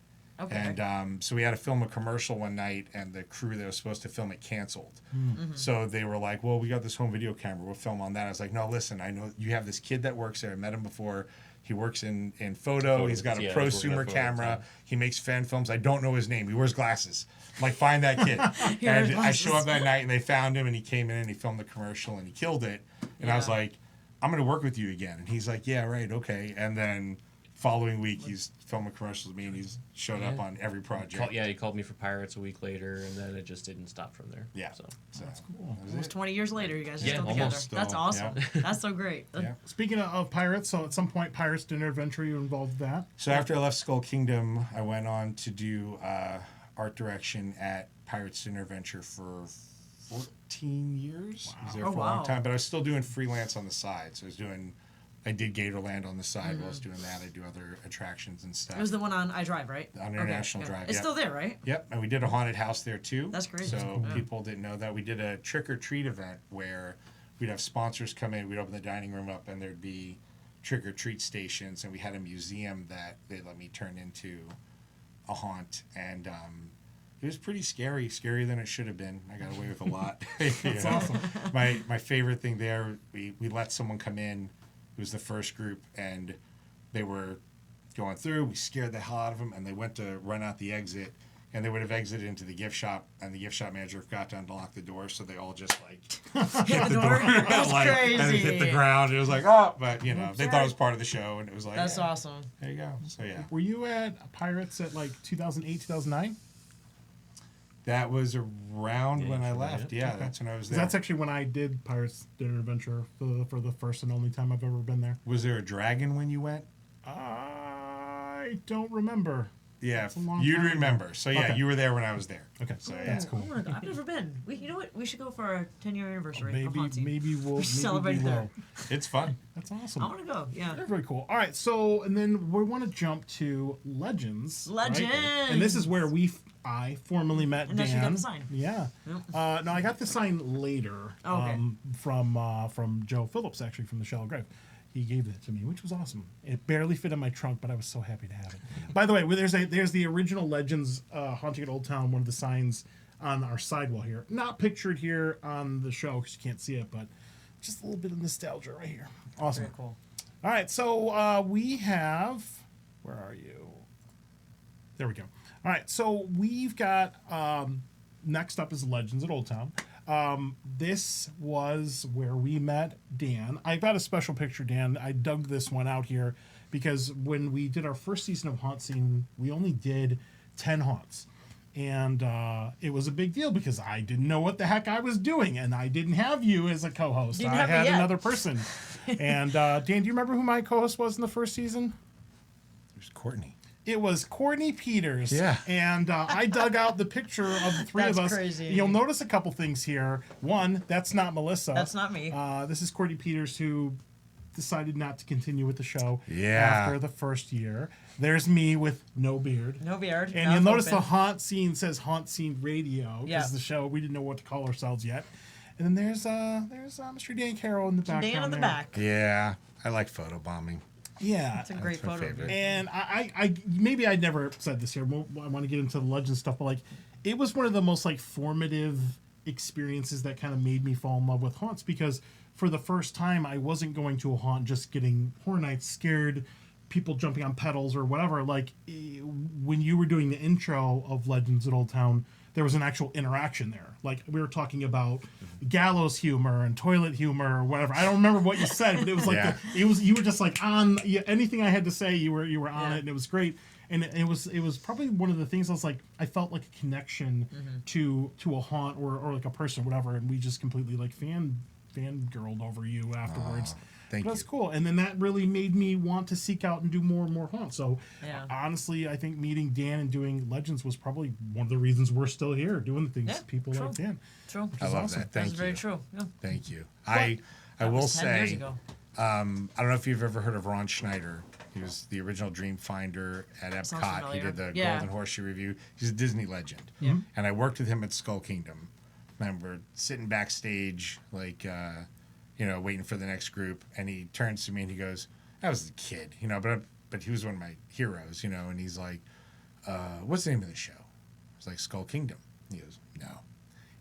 [SPEAKER 2] Okay.
[SPEAKER 3] And so we had to film a commercial one night, and the crew that was supposed to film it canceled. So they were like, well, we got this home video camera. We'll film on that. I was like, no, listen, I know you have this kid that works there. I met him before. He works in photo. He's got a
[SPEAKER 4] Yeah, he's working
[SPEAKER 3] prosumer
[SPEAKER 4] at photo,
[SPEAKER 3] camera.
[SPEAKER 4] yeah.
[SPEAKER 3] He makes fan films. I don't know his name. He wears glasses. I'm like, find that kid.
[SPEAKER 2] wears
[SPEAKER 3] And I show
[SPEAKER 2] glasses.
[SPEAKER 3] up that night, and they found him, and he came in, and he filmed the commercial, and he killed it. And I was
[SPEAKER 2] Yeah.
[SPEAKER 3] like, I'm going to work with you again. And he's like, yeah, right, okay. And then following week, he's filming commercials with me, and he's showed up on every project.
[SPEAKER 4] He called me for Pirates a week later, and then it just didn't stop from there.
[SPEAKER 3] Yeah.
[SPEAKER 4] So.
[SPEAKER 3] That's
[SPEAKER 1] cool.
[SPEAKER 2] Almost 20 years later, you guys are
[SPEAKER 4] Yeah,
[SPEAKER 2] still
[SPEAKER 4] almost
[SPEAKER 2] together. That's
[SPEAKER 3] still,
[SPEAKER 2] awesome.
[SPEAKER 3] yeah.
[SPEAKER 2] That's so great.
[SPEAKER 3] Yeah.
[SPEAKER 1] Speaking of pirates, so at some point, Pirates Dinner Adventure, you were involved with that.
[SPEAKER 3] So after I left Skull Kingdom, I went on to do art direction at Pirates Dinner Adventure for 14 years. I was there
[SPEAKER 2] Oh,
[SPEAKER 3] for a long
[SPEAKER 2] wow.
[SPEAKER 3] time, but I was still doing freelance on the side. So I did Gatorland on the side while I was doing that. I do other attractions and stuff.
[SPEAKER 2] It was the one on iDrive, right?
[SPEAKER 3] On International Drive,
[SPEAKER 2] It's
[SPEAKER 3] yep.
[SPEAKER 2] still there, right?
[SPEAKER 3] Yep, and we did a haunted house there too.
[SPEAKER 2] That's great.
[SPEAKER 3] So
[SPEAKER 2] That's cool.
[SPEAKER 3] people didn't know that. We did a trick or treat event where we'd have sponsors come in, we'd open the dining room up, and there'd be trick or treat stations, and we had a museum that they let me turn into a haunt, and it was pretty scary, scarier than it should have been. I got away with a lot. That's awesome. My favorite thing there, we let someone come in. It was the first group, and they were going through. We scared the hell out of them, and they went to run out the exit, and they would have exited into the gift shop, and the gift shop manager forgot to unlock the door, so they all just
[SPEAKER 2] Hit the door. That's
[SPEAKER 3] like,
[SPEAKER 2] crazy.
[SPEAKER 3] and it hit the ground. It was like, oh, but they thought it was part of the show, and it was like,
[SPEAKER 2] That's
[SPEAKER 3] yeah,
[SPEAKER 2] awesome.
[SPEAKER 3] there you go. So yeah,
[SPEAKER 1] Were you at Pirates at like 2008, 2009?
[SPEAKER 3] that was around when I
[SPEAKER 4] for that,
[SPEAKER 3] left. Yeah, that's when I was there.
[SPEAKER 1] That's actually when I did Pirates Dinner Adventure for the first and only time I've ever been there.
[SPEAKER 3] Was there a dragon when you went?
[SPEAKER 1] I don't remember.
[SPEAKER 3] Yeah,
[SPEAKER 1] a long
[SPEAKER 3] you'd
[SPEAKER 1] time ago.
[SPEAKER 3] remember. So yeah,
[SPEAKER 1] Okay.
[SPEAKER 3] you were there when I was there.
[SPEAKER 1] Okay,
[SPEAKER 3] So yeah,
[SPEAKER 1] that's cool.
[SPEAKER 2] I wanna go. I've never been. You know what? We should go for our 10-year anniversary of HauntScene.
[SPEAKER 1] Maybe we'll
[SPEAKER 2] celebrate
[SPEAKER 1] maybe we
[SPEAKER 2] there.
[SPEAKER 1] will.
[SPEAKER 3] it's fun.
[SPEAKER 1] That's awesome.
[SPEAKER 2] I want to go. Yeah.
[SPEAKER 1] Very, very cool. All right, so and then we want to jump to Legends. right?
[SPEAKER 2] Legends.
[SPEAKER 1] And this is where I formally met
[SPEAKER 2] And
[SPEAKER 1] Dan.
[SPEAKER 2] that's you got the sign.
[SPEAKER 1] Yeah. No, I got the sign later.
[SPEAKER 2] Oh, okay.
[SPEAKER 1] From Joe Phillips, actually, from the Shallow Grave. He gave it to me, which was awesome. It barely fit in my trunk, but I was so happy to have it. By the way, there's the original Legends Haunting at Old Town, one of the signs on our sidewall here. Not pictured here on the show because you can't see it, but just a little bit of nostalgia right here. Awesome.
[SPEAKER 2] Very cool.
[SPEAKER 1] All right, so we have. Where are you? There we go. All right, so we've got. Next up is Legends at Old Town. This was where we met Dan. I've got a special picture, Dan. I dug this one out here because when we did our first season of HauntScene, we only did 10 haunts. And it was a big deal because I didn't know what the heck I was doing, and I didn't have you as a co-host.
[SPEAKER 2] Didn't
[SPEAKER 1] I
[SPEAKER 2] have me
[SPEAKER 1] had
[SPEAKER 2] yet.
[SPEAKER 1] another person. And Dan, do you remember who my co-host was in the first season?
[SPEAKER 3] There's Courtney.
[SPEAKER 1] It was Courtney Peters.
[SPEAKER 3] Yeah.
[SPEAKER 1] And I dug out the picture of the three
[SPEAKER 2] That's
[SPEAKER 1] of us.
[SPEAKER 2] crazy.
[SPEAKER 1] You'll notice a couple things here. One, that's not Melissa.
[SPEAKER 2] That's not me.
[SPEAKER 1] This is Courtney Peters, who decided not to continue with the show
[SPEAKER 3] Yeah.
[SPEAKER 1] after the first year. There's me with no beard.
[SPEAKER 2] No beard.
[SPEAKER 1] And
[SPEAKER 2] mouth
[SPEAKER 1] you'll notice
[SPEAKER 2] open.
[SPEAKER 1] the Haunt Scene says Haunt Scene Radio because
[SPEAKER 2] Yeah.
[SPEAKER 1] the show, we didn't know what to call ourselves yet. And then there's Mr. Dan Carroll in the background
[SPEAKER 2] Dan in the
[SPEAKER 1] there.
[SPEAKER 2] back.
[SPEAKER 3] Yeah, I like photobombing.
[SPEAKER 1] Yeah.
[SPEAKER 2] It's a great
[SPEAKER 3] my
[SPEAKER 2] photo. of you.
[SPEAKER 3] favorite.
[SPEAKER 1] And I maybe I'd never said this here. I want to get into the legend stuff, but like, it was one of the most like formative experiences that kind of made me fall in love with haunts, because for the first time I wasn't going to a haunt just getting Horror Nights, scared, people jumping on pedals or whatever. Like when you were doing the intro of Legends at Old Town, there was an actual interaction there. Like we were talking about gallows humor and toilet humor or whatever. I don't remember what you said, but it was like
[SPEAKER 3] Yeah.
[SPEAKER 1] you were just like on anything I had to say. You were on
[SPEAKER 2] Yeah.
[SPEAKER 1] it, and it was great. And it was probably one of the things I was like, I felt like a connection to a haunt or like a person, or whatever, and we just completely like fangirled over you afterwards.
[SPEAKER 3] Thank
[SPEAKER 1] That's
[SPEAKER 3] you.
[SPEAKER 1] cool. And then that really made me want to seek out and do more and more haunts. So
[SPEAKER 2] Yeah.
[SPEAKER 1] honestly, I think meeting Dan and doing Legends was probably one of the reasons we're still here doing the things
[SPEAKER 2] Yeah,
[SPEAKER 1] people
[SPEAKER 2] true.
[SPEAKER 1] like Dan.
[SPEAKER 2] True.
[SPEAKER 3] I love
[SPEAKER 1] awesome.
[SPEAKER 3] that. Thank
[SPEAKER 2] That's
[SPEAKER 3] you.
[SPEAKER 2] very true. Yeah.
[SPEAKER 3] Thank you. I
[SPEAKER 2] That
[SPEAKER 3] will
[SPEAKER 2] was 10 years
[SPEAKER 3] say,
[SPEAKER 2] ago.
[SPEAKER 3] I don't know if you've ever heard of Ron Schneider. He was the original Dream Finder at
[SPEAKER 2] Sounds
[SPEAKER 3] Epcot. He
[SPEAKER 2] familiar.
[SPEAKER 3] did the
[SPEAKER 2] Yeah.
[SPEAKER 3] Golden Horseshoe Review. He's a Disney legend.
[SPEAKER 2] Yeah.
[SPEAKER 3] And I worked with him at Skull Kingdom. Remember sitting backstage, like, waiting for the next group. And he turns to me and he goes, I was a kid, but he was one of my heroes, and he's like, what's the name of the show? I was like, Skull Kingdom. He goes, no,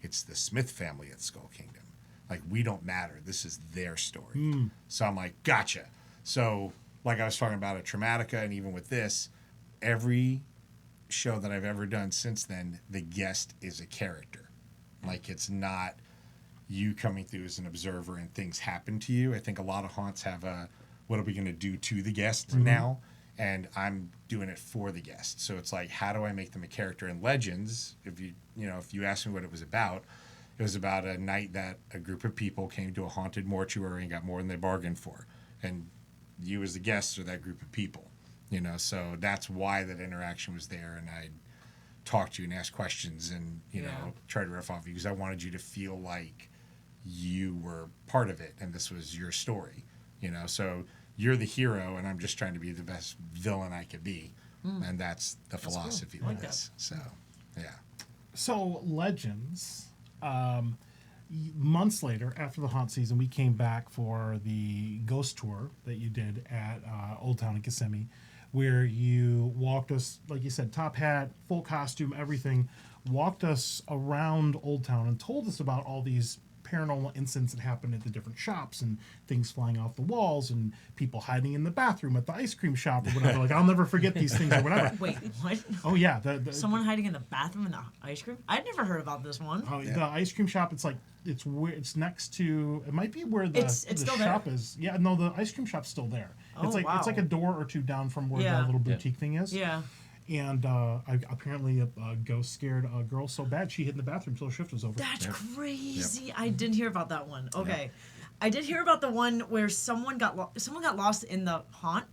[SPEAKER 3] it's the Smith family at Skull Kingdom. Like, we don't matter. This is their story. So I'm like, gotcha. So, like I was talking about at Traumatica, and even with this, every show that I've ever done since then, the guest is a character. Like, it's not you coming through as an observer and things happen to you. I think a lot of haunts have a, what are we going to do to the guest now? And I'm doing it for the guest. So it's like, how do I make them a character? In Legends, if you asked me what it was about a night that a group of people came to a haunted mortuary and got more than they bargained for. And you as the guest are that group of people, so that's why that interaction was there. And I talked to you and asked questions and, try to riff off you because I wanted you to feel like you were part of it and this was your story, so you're the hero and I'm just trying to be the best villain I could be. And that's the philosophy
[SPEAKER 2] I
[SPEAKER 3] with
[SPEAKER 2] like that.
[SPEAKER 3] this. So, yeah.
[SPEAKER 1] So Legends, months later, after the haunt season, we came back for the ghost tour that you did at Old Town in Kissimmee, where you walked us, like you said, top hat, full costume, everything, walked us around Old Town and told us about all these paranormal incidents that happened at the different shops and things flying off the walls and people hiding in the bathroom at the ice cream shop or whatever. Like, I'll never forget these things or whatever.
[SPEAKER 2] Wait, what?
[SPEAKER 1] Oh, yeah.
[SPEAKER 2] Someone hiding in the bathroom in the ice cream? I'd never heard about this one.
[SPEAKER 1] The ice cream shop, it's next to, it might be where the
[SPEAKER 2] It's still there?
[SPEAKER 1] shop is. Yeah, no, the ice cream shop's still there.
[SPEAKER 2] Oh,
[SPEAKER 1] It's
[SPEAKER 2] wow.
[SPEAKER 1] like a door or two down from where
[SPEAKER 2] Yeah.
[SPEAKER 1] the little boutique thing is.
[SPEAKER 2] Yeah.
[SPEAKER 1] And apparently a ghost scared a girl so bad she hid in the bathroom till her shift was over.
[SPEAKER 2] That's crazy. I didn't hear about that one. Okay. I did hear about the one where someone got lost in the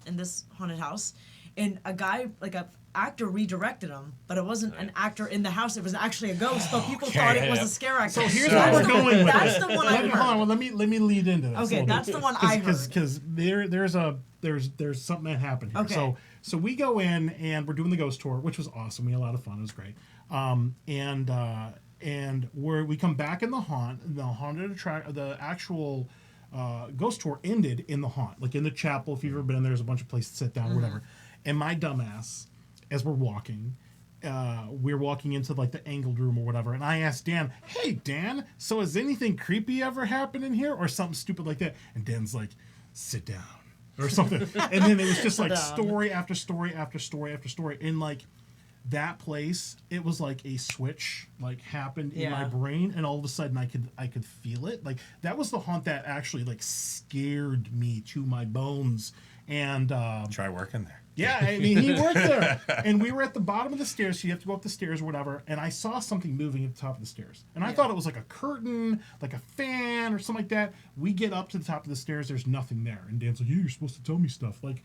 [SPEAKER 2] in this haunted house, and a guy, like a actor, redirected him, but it wasn't an actor in the house. It was actually a ghost, but people thought it was a scare actor.
[SPEAKER 1] So here's where we're going with
[SPEAKER 2] That's
[SPEAKER 1] it.
[SPEAKER 2] the one I
[SPEAKER 1] Hold
[SPEAKER 2] heard.
[SPEAKER 1] on, let me lead into this.
[SPEAKER 2] Okay, that's the one I heard.
[SPEAKER 1] Because there's something that happened here.
[SPEAKER 2] Okay.
[SPEAKER 1] So we go in and we're doing the ghost tour, which was awesome. We had a lot of fun. It was great. And we come back in the haunt. The haunted the actual ghost tour ended in the haunt, like in the chapel. If you've ever been in there, there's a bunch of places to sit down, whatever. And my dumbass, as we're walking, we're walking into like the angled room or whatever, and I asked Dan, "Hey Dan, so has anything creepy ever happened in here, or something stupid like that?" And Dan's like, "Sit down," or something. And then it was just like story after story after story after story, and like that place, it was like a switch like happened in my
[SPEAKER 2] Yeah.
[SPEAKER 1] brain, and all of a sudden I could feel it. Like that was the haunt that actually like scared me to my bones. And
[SPEAKER 3] Try working there.
[SPEAKER 1] yeah, I mean, he worked there. And we were at the bottom of the stairs, so you have to go up the stairs or whatever. And I saw something moving at the top of the stairs. And I thought it was like a curtain, like a fan or something like that. We get up to the top of the stairs, there's nothing there. And Dan's like, "Yeah, you're supposed to tell me stuff." Like,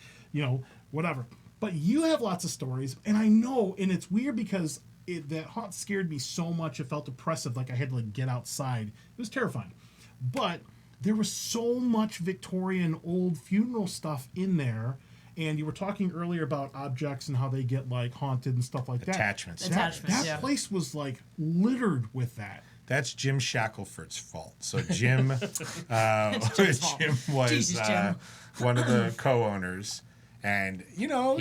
[SPEAKER 1] whatever. But you have lots of stories. And I know, and it's weird because that haunt scared me so much, it felt oppressive, like I had to like get outside. It was terrifying. But there was so much Victorian old funeral stuff in there. And you were talking earlier about objects and how they get like haunted and stuff like that.
[SPEAKER 3] Attachments.
[SPEAKER 2] Attachments,
[SPEAKER 1] That
[SPEAKER 2] yeah.
[SPEAKER 1] place was like littered with that.
[SPEAKER 3] That's Jim Shackelford's fault. So Jim,
[SPEAKER 2] Jim's fault.
[SPEAKER 3] Jim was
[SPEAKER 2] Jesus, Jim.
[SPEAKER 3] one of the co-owners, And
[SPEAKER 4] He
[SPEAKER 3] you go
[SPEAKER 4] loved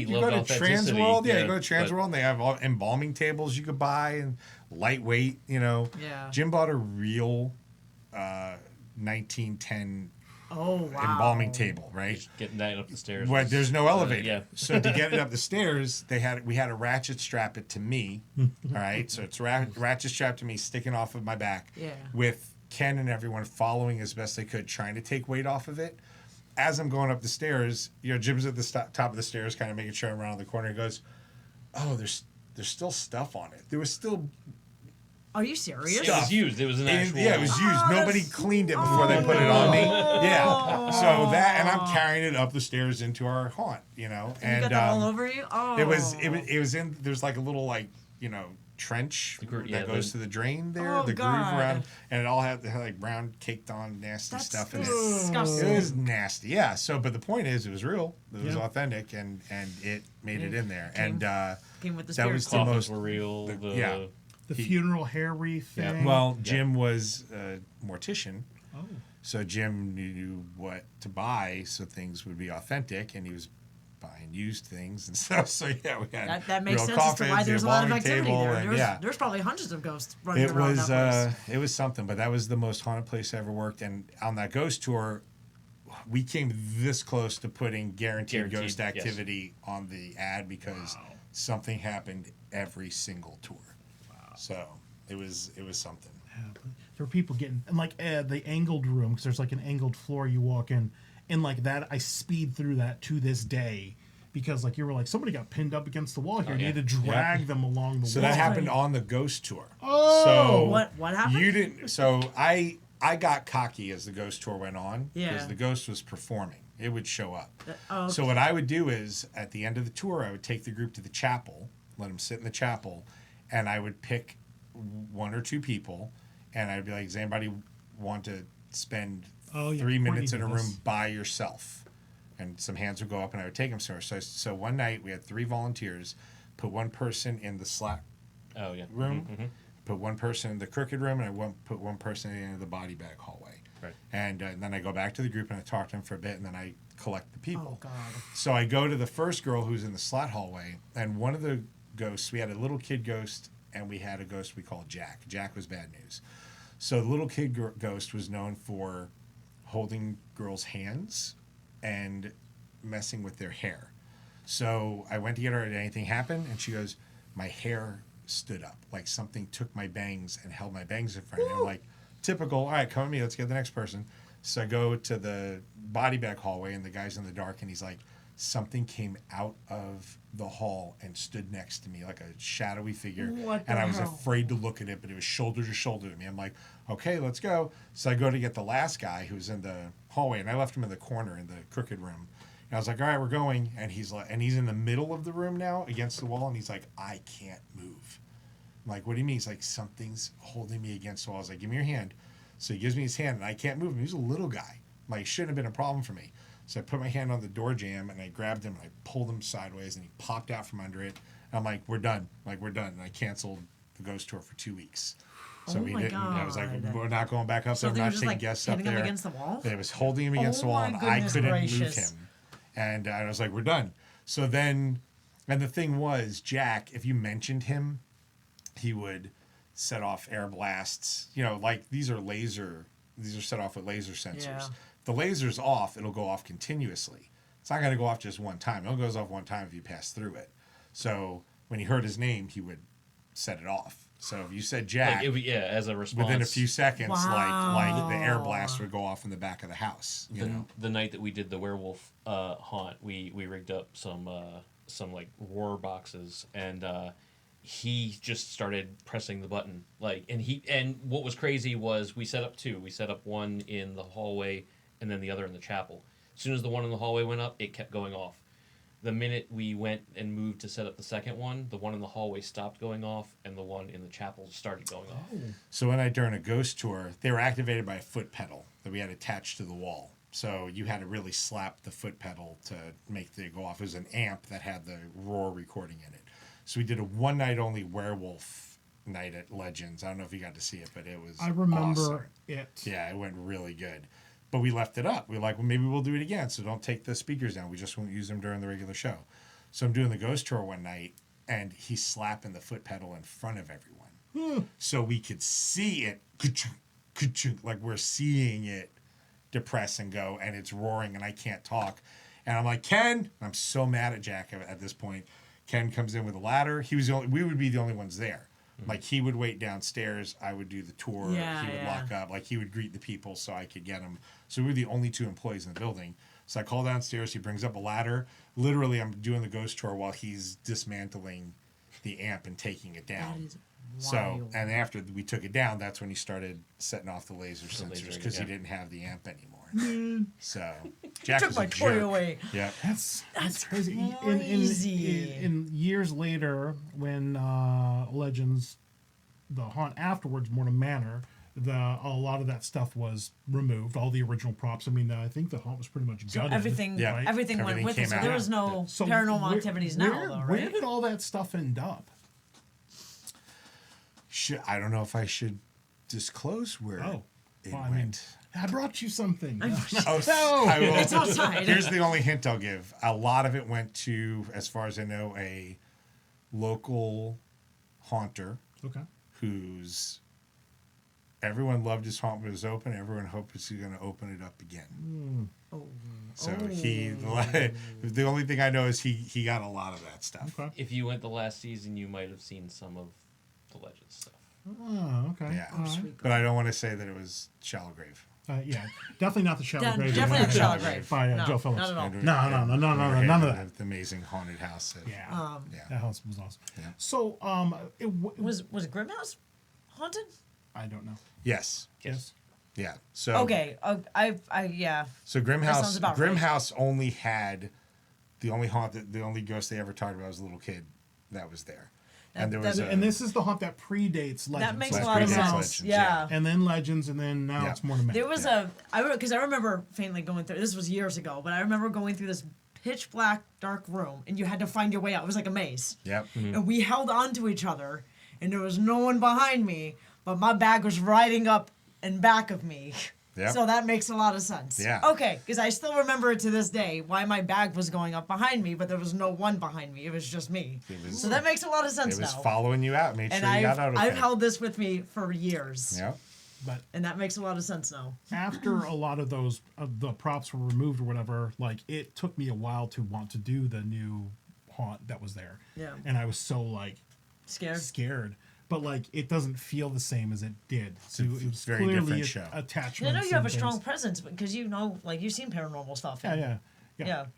[SPEAKER 3] to
[SPEAKER 4] authenticity,
[SPEAKER 3] Transworld, you
[SPEAKER 4] yeah,
[SPEAKER 3] go to Transworld,
[SPEAKER 4] but-
[SPEAKER 3] and they have all embalming tables you could buy and lightweight.
[SPEAKER 2] Yeah.
[SPEAKER 3] Jim bought a real 1910
[SPEAKER 2] Oh wow.
[SPEAKER 3] embalming table, right?
[SPEAKER 4] Getting that up the stairs.
[SPEAKER 3] Well,
[SPEAKER 4] was,
[SPEAKER 3] there's no elevator.
[SPEAKER 4] yeah.
[SPEAKER 3] So to get it up the stairs, we had a ratchet strap it to me. All right. So it's ratchet strapped to me, sticking off of my back.
[SPEAKER 2] Yeah.
[SPEAKER 3] With Ken and everyone following as best they could, trying to take weight off of it. As I'm going up the stairs, Jim's at the top of the stairs, kind of making sure I'm around the corner. He goes, "Oh, there's still stuff on it. There was still."
[SPEAKER 2] Are you serious?
[SPEAKER 4] It was used. It was an actual.
[SPEAKER 3] Yeah, it was used. Nobody
[SPEAKER 2] that's-
[SPEAKER 3] cleaned it before they put it on me.
[SPEAKER 2] Oh.
[SPEAKER 3] Yeah. So and I'm carrying it up the stairs into our haunt,
[SPEAKER 2] And
[SPEAKER 3] and
[SPEAKER 2] you got that all over you? Oh.
[SPEAKER 3] it was in. There's like a little trench that goes to the drain there,
[SPEAKER 2] Oh,
[SPEAKER 3] the groove
[SPEAKER 2] God.
[SPEAKER 3] around, and it all had like brown caked on nasty
[SPEAKER 2] That's
[SPEAKER 3] stuff in it.
[SPEAKER 2] disgusting.
[SPEAKER 3] It was nasty, yeah. So, but the point is, it was real. It was
[SPEAKER 1] Yeah.
[SPEAKER 3] authentic, and it made it in there.
[SPEAKER 2] Came-
[SPEAKER 3] And
[SPEAKER 2] Came with the
[SPEAKER 3] that
[SPEAKER 2] spirit.
[SPEAKER 3] was the
[SPEAKER 4] Coffins
[SPEAKER 3] most.
[SPEAKER 4] were real.
[SPEAKER 3] yeah.
[SPEAKER 1] The funeral hair wreath
[SPEAKER 4] Yeah.
[SPEAKER 1] thing.
[SPEAKER 3] Well, Jim was a mortician.
[SPEAKER 1] Oh.
[SPEAKER 3] So Jim knew what to buy so things would be authentic, and he was buying used things and stuff. So yeah, we had
[SPEAKER 2] That makes
[SPEAKER 3] real
[SPEAKER 2] sense as to why
[SPEAKER 3] coffins, the
[SPEAKER 2] there's a lot of
[SPEAKER 3] embalming
[SPEAKER 2] activity
[SPEAKER 3] table,
[SPEAKER 2] there.
[SPEAKER 3] and
[SPEAKER 2] There's probably hundreds of ghosts running
[SPEAKER 3] it
[SPEAKER 2] around
[SPEAKER 3] was
[SPEAKER 2] that place.
[SPEAKER 3] it was something. But that was the most haunted place I ever worked. And on that ghost tour, we came this close to putting guaranteed ghost
[SPEAKER 4] yes.
[SPEAKER 3] activity on the ad because something happened every single tour. Wow. So it was something.
[SPEAKER 1] There were people getting and like the angled room because there's like an angled floor you walk in, and like that I speed through that to this day because like you were like somebody got pinned up against the wall here. You
[SPEAKER 4] yeah.
[SPEAKER 1] had to drag them along the
[SPEAKER 3] So
[SPEAKER 1] wall.
[SPEAKER 3] that happened on the ghost tour.
[SPEAKER 1] Oh!
[SPEAKER 3] So
[SPEAKER 2] What happened?
[SPEAKER 3] You didn't. So I got cocky as the ghost tour went on
[SPEAKER 2] Yeah.
[SPEAKER 3] because the ghost was performing. It would show up.
[SPEAKER 2] Oh,
[SPEAKER 3] So what I would do is at the end of the tour, I would take the group to the chapel, let them sit in the chapel, and I would pick one or two people, and I'd be like, "Does anybody want to spend
[SPEAKER 1] Oh, yeah.
[SPEAKER 3] 3
[SPEAKER 1] Courtney
[SPEAKER 3] minutes in
[SPEAKER 1] did
[SPEAKER 3] a
[SPEAKER 1] this.
[SPEAKER 3] room by yourself?" And some hands would go up, and I would take them somewhere. So one night we had 3 volunteers, put one person in the slack
[SPEAKER 4] Oh yeah.
[SPEAKER 3] room,
[SPEAKER 4] Mm-hmm.
[SPEAKER 3] put one person in the crooked room, and put one person in the body bag hallway.
[SPEAKER 4] Right.
[SPEAKER 3] And then I go back to the group and I talk to them for a bit, and then I collect the people.
[SPEAKER 2] Oh God.
[SPEAKER 3] So I go to the first girl who's in the slat hallway, and one of the ghosts, we had a little kid ghost, and we had a ghost we called Jack. Jack was bad news. So the little kid ghost was known for holding girls' hands and messing with their hair. So I went to get her, did anything happen? And she goes, my hair stood up. Like something took my bangs and held my bangs in front of me. I'm like, typical, all right, come with me, let's get the next person. So I go to the body bag hallway, and the guy's in the dark, and he's like, something came out of the hall and stood next to me like a shadowy figure.
[SPEAKER 2] What
[SPEAKER 3] and
[SPEAKER 2] the
[SPEAKER 3] I was
[SPEAKER 2] hell?
[SPEAKER 3] afraid to look at it, but it was shoulder to shoulder to me. I'm like, okay, let's go. So I go to get the last guy who's in the hallway, and I left him in the corner in the crooked room. And I was like, all right, we're going. And he's like, and he's in the middle of the room now against the wall, and he's like, I can't move. I'm like, what do you mean? He's like, something's holding me against the wall. I was like, give me your hand. So he gives me his hand, and I can't move him. He's a little guy. I'm like, shouldn't have been a problem for me. So I put my hand on the door jamb, and I grabbed him, and I pulled him sideways, and he popped out from under it. And I'm like, we're done. Like, we're done. And I canceled the ghost tour for 2 weeks. So
[SPEAKER 2] Oh
[SPEAKER 3] we
[SPEAKER 2] my
[SPEAKER 3] didn't. I was like,
[SPEAKER 2] God.
[SPEAKER 3] we're not going back up
[SPEAKER 2] So
[SPEAKER 3] there.
[SPEAKER 2] they
[SPEAKER 3] We're
[SPEAKER 2] were
[SPEAKER 3] not
[SPEAKER 2] just
[SPEAKER 3] taking
[SPEAKER 2] like
[SPEAKER 3] guests up
[SPEAKER 2] hitting him
[SPEAKER 3] there.
[SPEAKER 2] against the wall?
[SPEAKER 3] It was holding him against
[SPEAKER 2] Oh
[SPEAKER 3] the wall,
[SPEAKER 2] my
[SPEAKER 3] and I
[SPEAKER 2] goodness
[SPEAKER 3] couldn't move
[SPEAKER 2] gracious.
[SPEAKER 3] him. And I was like, we're done. So then, and the thing was, Jack, if you mentioned him, he would set off air blasts. You know, like these are set off with laser sensors.
[SPEAKER 2] Yeah.
[SPEAKER 3] If the laser's off, it'll go off continuously. It's not going to go off just one time. It only goes off one time if you pass through it. So when he heard his name, he would set it off. So if you said Jack,
[SPEAKER 4] Like as a response.
[SPEAKER 3] within a few seconds,
[SPEAKER 2] Wow.
[SPEAKER 3] like the air blast would go off in the back of the house. You know.
[SPEAKER 4] The night that we did the werewolf haunt, we rigged up some like roar boxes, and he just started pressing the button and what was crazy was we set up 2. We set up one in the hallway and then the other in the chapel. As soon as the one in the hallway went up, it kept going off. The minute we went and moved to set up the second one, the one in the hallway stopped going off, and the one in the chapel started going off.
[SPEAKER 3] So one night during a ghost tour, they were activated by a foot pedal that we had attached to the wall. So you had to really slap the foot pedal to make the go off. It was an amp that had the roar recording in it. So we did a one night only werewolf night at Legends. I don't know if you got to see it, but it was
[SPEAKER 1] I remember
[SPEAKER 3] awesome.
[SPEAKER 1] it.
[SPEAKER 3] Yeah, it went really good. But we left it up. We're like, well, maybe we'll do it again. So don't take the speakers down. We just won't use them during the regular show. So I'm doing the ghost tour one night, and he's slapping the foot pedal in front of everyone. So we could see it, like we're seeing it depress and go, and it's roaring, and I can't talk. And I'm like, Ken, I'm so mad at Jack at this point. Ken comes in with a ladder. We would be the only ones there. Like, he would wait downstairs. I would do the tour.
[SPEAKER 2] Yeah,
[SPEAKER 3] He would
[SPEAKER 2] yeah.
[SPEAKER 3] lock up. Like, he would greet the people so I could get them. So we were the only 2 employees in the building. So I call downstairs. He brings up a ladder. Literally, I'm doing the ghost tour while he's dismantling the amp and taking it down.
[SPEAKER 2] That is
[SPEAKER 3] So,
[SPEAKER 2] wild.
[SPEAKER 3] and after we took it down, that's when he started setting off the laser sensors
[SPEAKER 4] lasering,
[SPEAKER 3] because
[SPEAKER 4] yeah.
[SPEAKER 3] he didn't have the amp anymore. So, Jack
[SPEAKER 2] Took
[SPEAKER 3] was
[SPEAKER 2] my
[SPEAKER 3] a
[SPEAKER 2] toy
[SPEAKER 3] jerk.
[SPEAKER 2] away.
[SPEAKER 3] Yeah.
[SPEAKER 1] That's crazy.
[SPEAKER 2] crazy.
[SPEAKER 1] In years later, when Legends, the haunt afterwards, Mortem Manor, a lot of that stuff was removed. All the original props. I mean, I think the haunt was pretty much gutted.
[SPEAKER 2] Everything,
[SPEAKER 3] Yeah.
[SPEAKER 2] everything went
[SPEAKER 3] Everything
[SPEAKER 2] with it.
[SPEAKER 3] came
[SPEAKER 2] So
[SPEAKER 3] out.
[SPEAKER 2] there was no
[SPEAKER 1] So
[SPEAKER 2] paranormal
[SPEAKER 1] where-
[SPEAKER 2] activities now,
[SPEAKER 1] where,
[SPEAKER 2] though,
[SPEAKER 1] Where
[SPEAKER 2] right?
[SPEAKER 1] did all that stuff end up?
[SPEAKER 3] I don't know if I should disclose where
[SPEAKER 1] Oh,
[SPEAKER 3] it
[SPEAKER 1] well,
[SPEAKER 3] went.
[SPEAKER 1] I brought you something.
[SPEAKER 3] Oh,
[SPEAKER 1] No.
[SPEAKER 3] I will.
[SPEAKER 2] It's outside.
[SPEAKER 3] Here's the only hint I'll give. A lot of it went to, as far as I know, a local haunter
[SPEAKER 1] Okay.
[SPEAKER 3] who's everyone loved his haunt when it was open. Everyone hoped he's going to open it up again.
[SPEAKER 2] Oh.
[SPEAKER 3] So the only thing I know is he got a lot of that stuff.
[SPEAKER 1] Okay.
[SPEAKER 4] If you went the last season, you might have seen some of the Legends stuff.
[SPEAKER 1] Oh, okay.
[SPEAKER 3] Yeah,
[SPEAKER 1] All right.
[SPEAKER 2] sweet.
[SPEAKER 3] but I don't want to say that it was Shallow Grave.
[SPEAKER 1] Yeah, definitely not the Shallow
[SPEAKER 2] Done.
[SPEAKER 1] Grave.
[SPEAKER 2] Definitely not
[SPEAKER 3] Shallow
[SPEAKER 2] Shallow
[SPEAKER 3] Grave.
[SPEAKER 2] Grave.
[SPEAKER 1] By
[SPEAKER 2] No,
[SPEAKER 1] Joe Phillips.
[SPEAKER 2] not at all.
[SPEAKER 1] No, none of that.
[SPEAKER 3] The amazing haunted house.
[SPEAKER 1] Yeah,
[SPEAKER 3] Yeah.
[SPEAKER 1] that house was awesome.
[SPEAKER 3] Yeah.
[SPEAKER 1] So,
[SPEAKER 2] Was Grimhouse haunted?
[SPEAKER 1] I don't know.
[SPEAKER 3] Yes.
[SPEAKER 1] Yes.
[SPEAKER 3] Yeah. So
[SPEAKER 2] Okay. Yeah.
[SPEAKER 3] So
[SPEAKER 2] That sounds
[SPEAKER 3] Grimhouse
[SPEAKER 2] about right.
[SPEAKER 3] Grimhouse only had the only ghost they ever talked about was a little kid that was there. And there was
[SPEAKER 1] And this is the haunt that predates Legends.
[SPEAKER 2] That makes
[SPEAKER 3] That
[SPEAKER 2] a lot of
[SPEAKER 3] predates
[SPEAKER 2] sense.
[SPEAKER 3] Legends,
[SPEAKER 2] Yeah.
[SPEAKER 1] And then Legends, and then now
[SPEAKER 3] Yeah.
[SPEAKER 1] it's Mortem Manor.
[SPEAKER 2] There was because I remember faintly going through. This was years ago, but I remember going through this pitch black, dark room, and you had to find your way out. It was like a maze,
[SPEAKER 3] Yep.
[SPEAKER 2] and we held on to each other, and there was no one behind me, but my bag was riding up and back of me.
[SPEAKER 3] Yep.
[SPEAKER 2] So that makes a lot of sense.
[SPEAKER 3] Yeah.
[SPEAKER 2] Okay, because I still remember it to this day why my bag was going up behind me, but there was no one behind me. It was just me. So that makes a lot of sense
[SPEAKER 3] It was
[SPEAKER 2] now.
[SPEAKER 3] following you out, made
[SPEAKER 2] And
[SPEAKER 3] sure you got out
[SPEAKER 2] I've
[SPEAKER 3] okay.
[SPEAKER 2] held this with me for years.
[SPEAKER 3] Yep.
[SPEAKER 1] But
[SPEAKER 2] And that makes a lot of sense now.
[SPEAKER 1] after a lot of those the props were removed or whatever, like it took me a while to want to do the new haunt that was there.
[SPEAKER 2] Yeah.
[SPEAKER 1] And I was so like
[SPEAKER 2] Scared.
[SPEAKER 1] but like it doesn't feel the same as it did. So it was
[SPEAKER 3] very
[SPEAKER 1] clearly
[SPEAKER 3] different show.
[SPEAKER 1] attachments.
[SPEAKER 2] I know you have a
[SPEAKER 1] and
[SPEAKER 2] strong
[SPEAKER 1] things.
[SPEAKER 2] presence because you know, like you've seen paranormal stuff.
[SPEAKER 1] Yeah.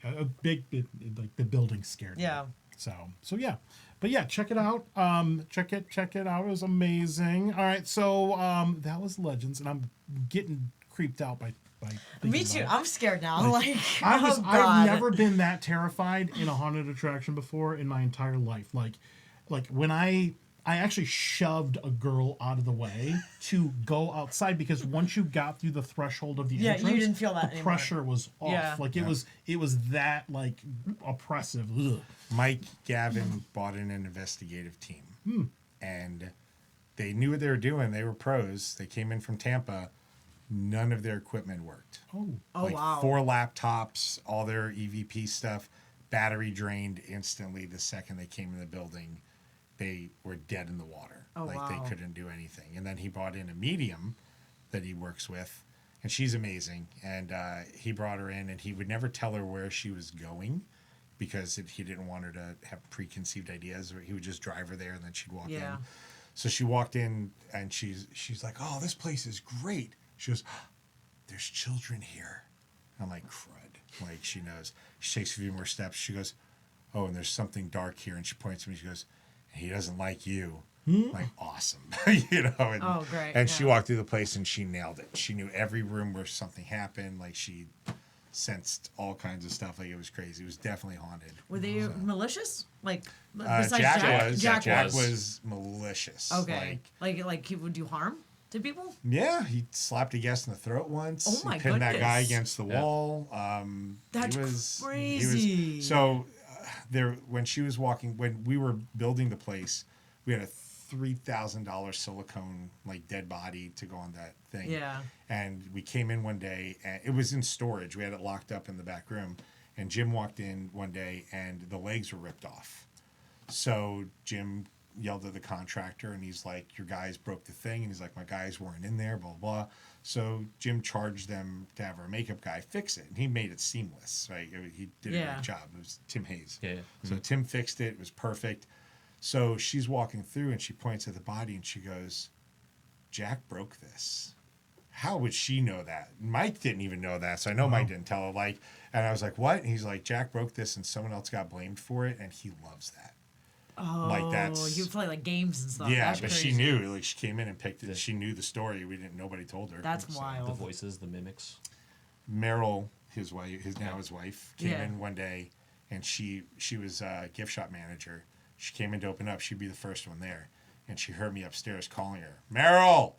[SPEAKER 1] A big bit, like the building scared me.
[SPEAKER 2] Yeah.
[SPEAKER 1] So yeah, but yeah, check it out. Check it out. It was amazing. All right, so that was Legends, and I'm getting creeped out by. thinking
[SPEAKER 2] Me
[SPEAKER 1] about
[SPEAKER 2] too.
[SPEAKER 1] it.
[SPEAKER 2] I'm scared now. Like,
[SPEAKER 1] I've
[SPEAKER 2] oh God.
[SPEAKER 1] never been that terrified in a haunted attraction before in my entire life. Like when I actually shoved a girl out of the way to go outside because once you got through the threshold of the
[SPEAKER 2] Yeah, you
[SPEAKER 1] entrance,
[SPEAKER 2] didn't feel that
[SPEAKER 1] the
[SPEAKER 2] anymore.
[SPEAKER 1] pressure was off.
[SPEAKER 2] Yeah.
[SPEAKER 1] Like it was that like oppressive. Ugh.
[SPEAKER 3] Mike Gavin brought in an investigative team. And they knew what they were doing. They were pros. They came in from Tampa. None of their equipment worked.
[SPEAKER 2] Oh
[SPEAKER 3] Like
[SPEAKER 2] wow.
[SPEAKER 3] 4 laptops, all their EVP stuff, battery drained instantly the second they came in the building. They were dead in the water.
[SPEAKER 2] Oh,
[SPEAKER 3] like
[SPEAKER 2] wow.
[SPEAKER 3] they couldn't do anything. And then he brought in a medium that he works with, and she's amazing. And he brought her in, and he would never tell her where she was going because he didn't want her to have preconceived ideas. Or he would just drive her there, and then she'd walk
[SPEAKER 2] Yeah.
[SPEAKER 3] in. So she walked in, and she's like, "Oh, this place is great." She goes, "There's children here." I'm like, crud. Like, she knows. She takes a few more steps. She goes, "Oh, and there's something dark here." And she points to me. She goes, "He doesn't like you." Like, awesome. You know? And,
[SPEAKER 2] Oh, great,
[SPEAKER 3] And she
[SPEAKER 2] yeah.
[SPEAKER 3] walked through the place and she nailed it. She knew every room where something happened. Like, she sensed all kinds of stuff. Like, it was crazy. It was definitely haunted.
[SPEAKER 2] Were they malicious? Like
[SPEAKER 3] Jack,
[SPEAKER 2] besides
[SPEAKER 3] was. Jack
[SPEAKER 4] was.
[SPEAKER 3] was malicious.
[SPEAKER 2] Okay. Like he would do harm to people?
[SPEAKER 3] Yeah, he slapped a guest in the throat once.
[SPEAKER 2] Oh my
[SPEAKER 3] he pinned that guy
[SPEAKER 2] goodness.
[SPEAKER 3] against the
[SPEAKER 4] Yeah.
[SPEAKER 3] wall.
[SPEAKER 2] That's
[SPEAKER 3] he was,
[SPEAKER 2] crazy.
[SPEAKER 3] So when she was walking, when we were building the place, we had a $3,000 silicone like dead body to go on that thing.
[SPEAKER 2] Yeah.
[SPEAKER 3] And we came in one day, and it was in storage. We had it locked up in the back room. And Jim walked in one day, and the legs were ripped off. So Jim yelled at the contractor, and he's like, "Your guys broke the thing." And he's like, "My guys weren't in there, blah, blah." So Jim charged them to have our makeup guy fix it. And he made it seamless, right? He did a great job. It was Tim Hayes.
[SPEAKER 4] Yeah.
[SPEAKER 3] So Tim fixed it. It was perfect. So she's walking through, and she points at the body, and she goes, "Jack broke this." How would she know that? Mike didn't even know that, so I know Mike didn't tell her. Like, and I was like, "What?" And he's like, "Jack broke this, and someone else got blamed for it, and he loves that."
[SPEAKER 2] Oh,
[SPEAKER 3] Like, that's-
[SPEAKER 2] you play like games and stuff.
[SPEAKER 3] Yeah,
[SPEAKER 2] That's
[SPEAKER 3] but
[SPEAKER 2] crazy.
[SPEAKER 3] she knew. Like, she came in and picked it. She knew the story. Nobody told her.
[SPEAKER 2] That's
[SPEAKER 3] So,
[SPEAKER 2] wild.
[SPEAKER 4] The voices, the mimics.
[SPEAKER 3] Meryl, his wife, his wife, came
[SPEAKER 2] Yeah.
[SPEAKER 3] in one day, and she was a gift shop manager. She came in to open up. She'd be the first one there, and she heard me upstairs calling her, "Meryl,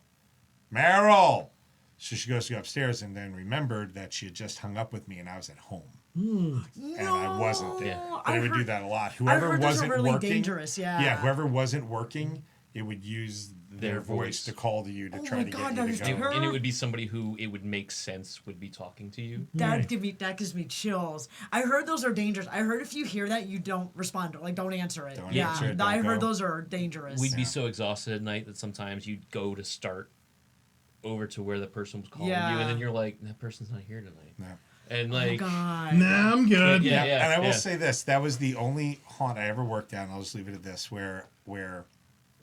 [SPEAKER 3] Meryl." So she goes to go upstairs, and then remembered that she had just hung up with me, and I was at home, and I wasn't there.
[SPEAKER 2] No,
[SPEAKER 3] But
[SPEAKER 2] I
[SPEAKER 3] it would do
[SPEAKER 2] heard-
[SPEAKER 3] that a lot.
[SPEAKER 2] I
[SPEAKER 3] Whoever
[SPEAKER 2] heard those are
[SPEAKER 3] wasn't
[SPEAKER 2] really
[SPEAKER 3] working,
[SPEAKER 2] dangerous. Yeah.
[SPEAKER 3] yeah, whoever wasn't working, it would use their
[SPEAKER 4] Their
[SPEAKER 3] voice
[SPEAKER 4] voice.
[SPEAKER 3] to call to you to
[SPEAKER 2] Oh
[SPEAKER 3] try
[SPEAKER 2] my
[SPEAKER 3] to
[SPEAKER 2] God,
[SPEAKER 3] get
[SPEAKER 2] that
[SPEAKER 3] you
[SPEAKER 2] is
[SPEAKER 3] to go.
[SPEAKER 2] terrible.
[SPEAKER 4] And it would be somebody who it would make sense would be talking to you.
[SPEAKER 2] That gives me chills. I heard those are dangerous. I heard if you hear that, you don't respond. Like, don't answer it.
[SPEAKER 3] Don't
[SPEAKER 2] yeah,
[SPEAKER 3] answer it,
[SPEAKER 2] I
[SPEAKER 3] don't
[SPEAKER 2] heard
[SPEAKER 3] go.
[SPEAKER 2] those are dangerous.
[SPEAKER 4] We'd be so exhausted at night that sometimes you'd go to start over to where the person was calling you,
[SPEAKER 2] Yeah.
[SPEAKER 4] and then you're like, that person's not here tonight.
[SPEAKER 3] No.
[SPEAKER 4] And
[SPEAKER 2] Oh
[SPEAKER 4] like,
[SPEAKER 2] God.
[SPEAKER 1] Nah, I'm good.
[SPEAKER 4] Yeah.
[SPEAKER 3] And I will say this: that was the only haunt I ever worked at. And I'll just leave it at this: where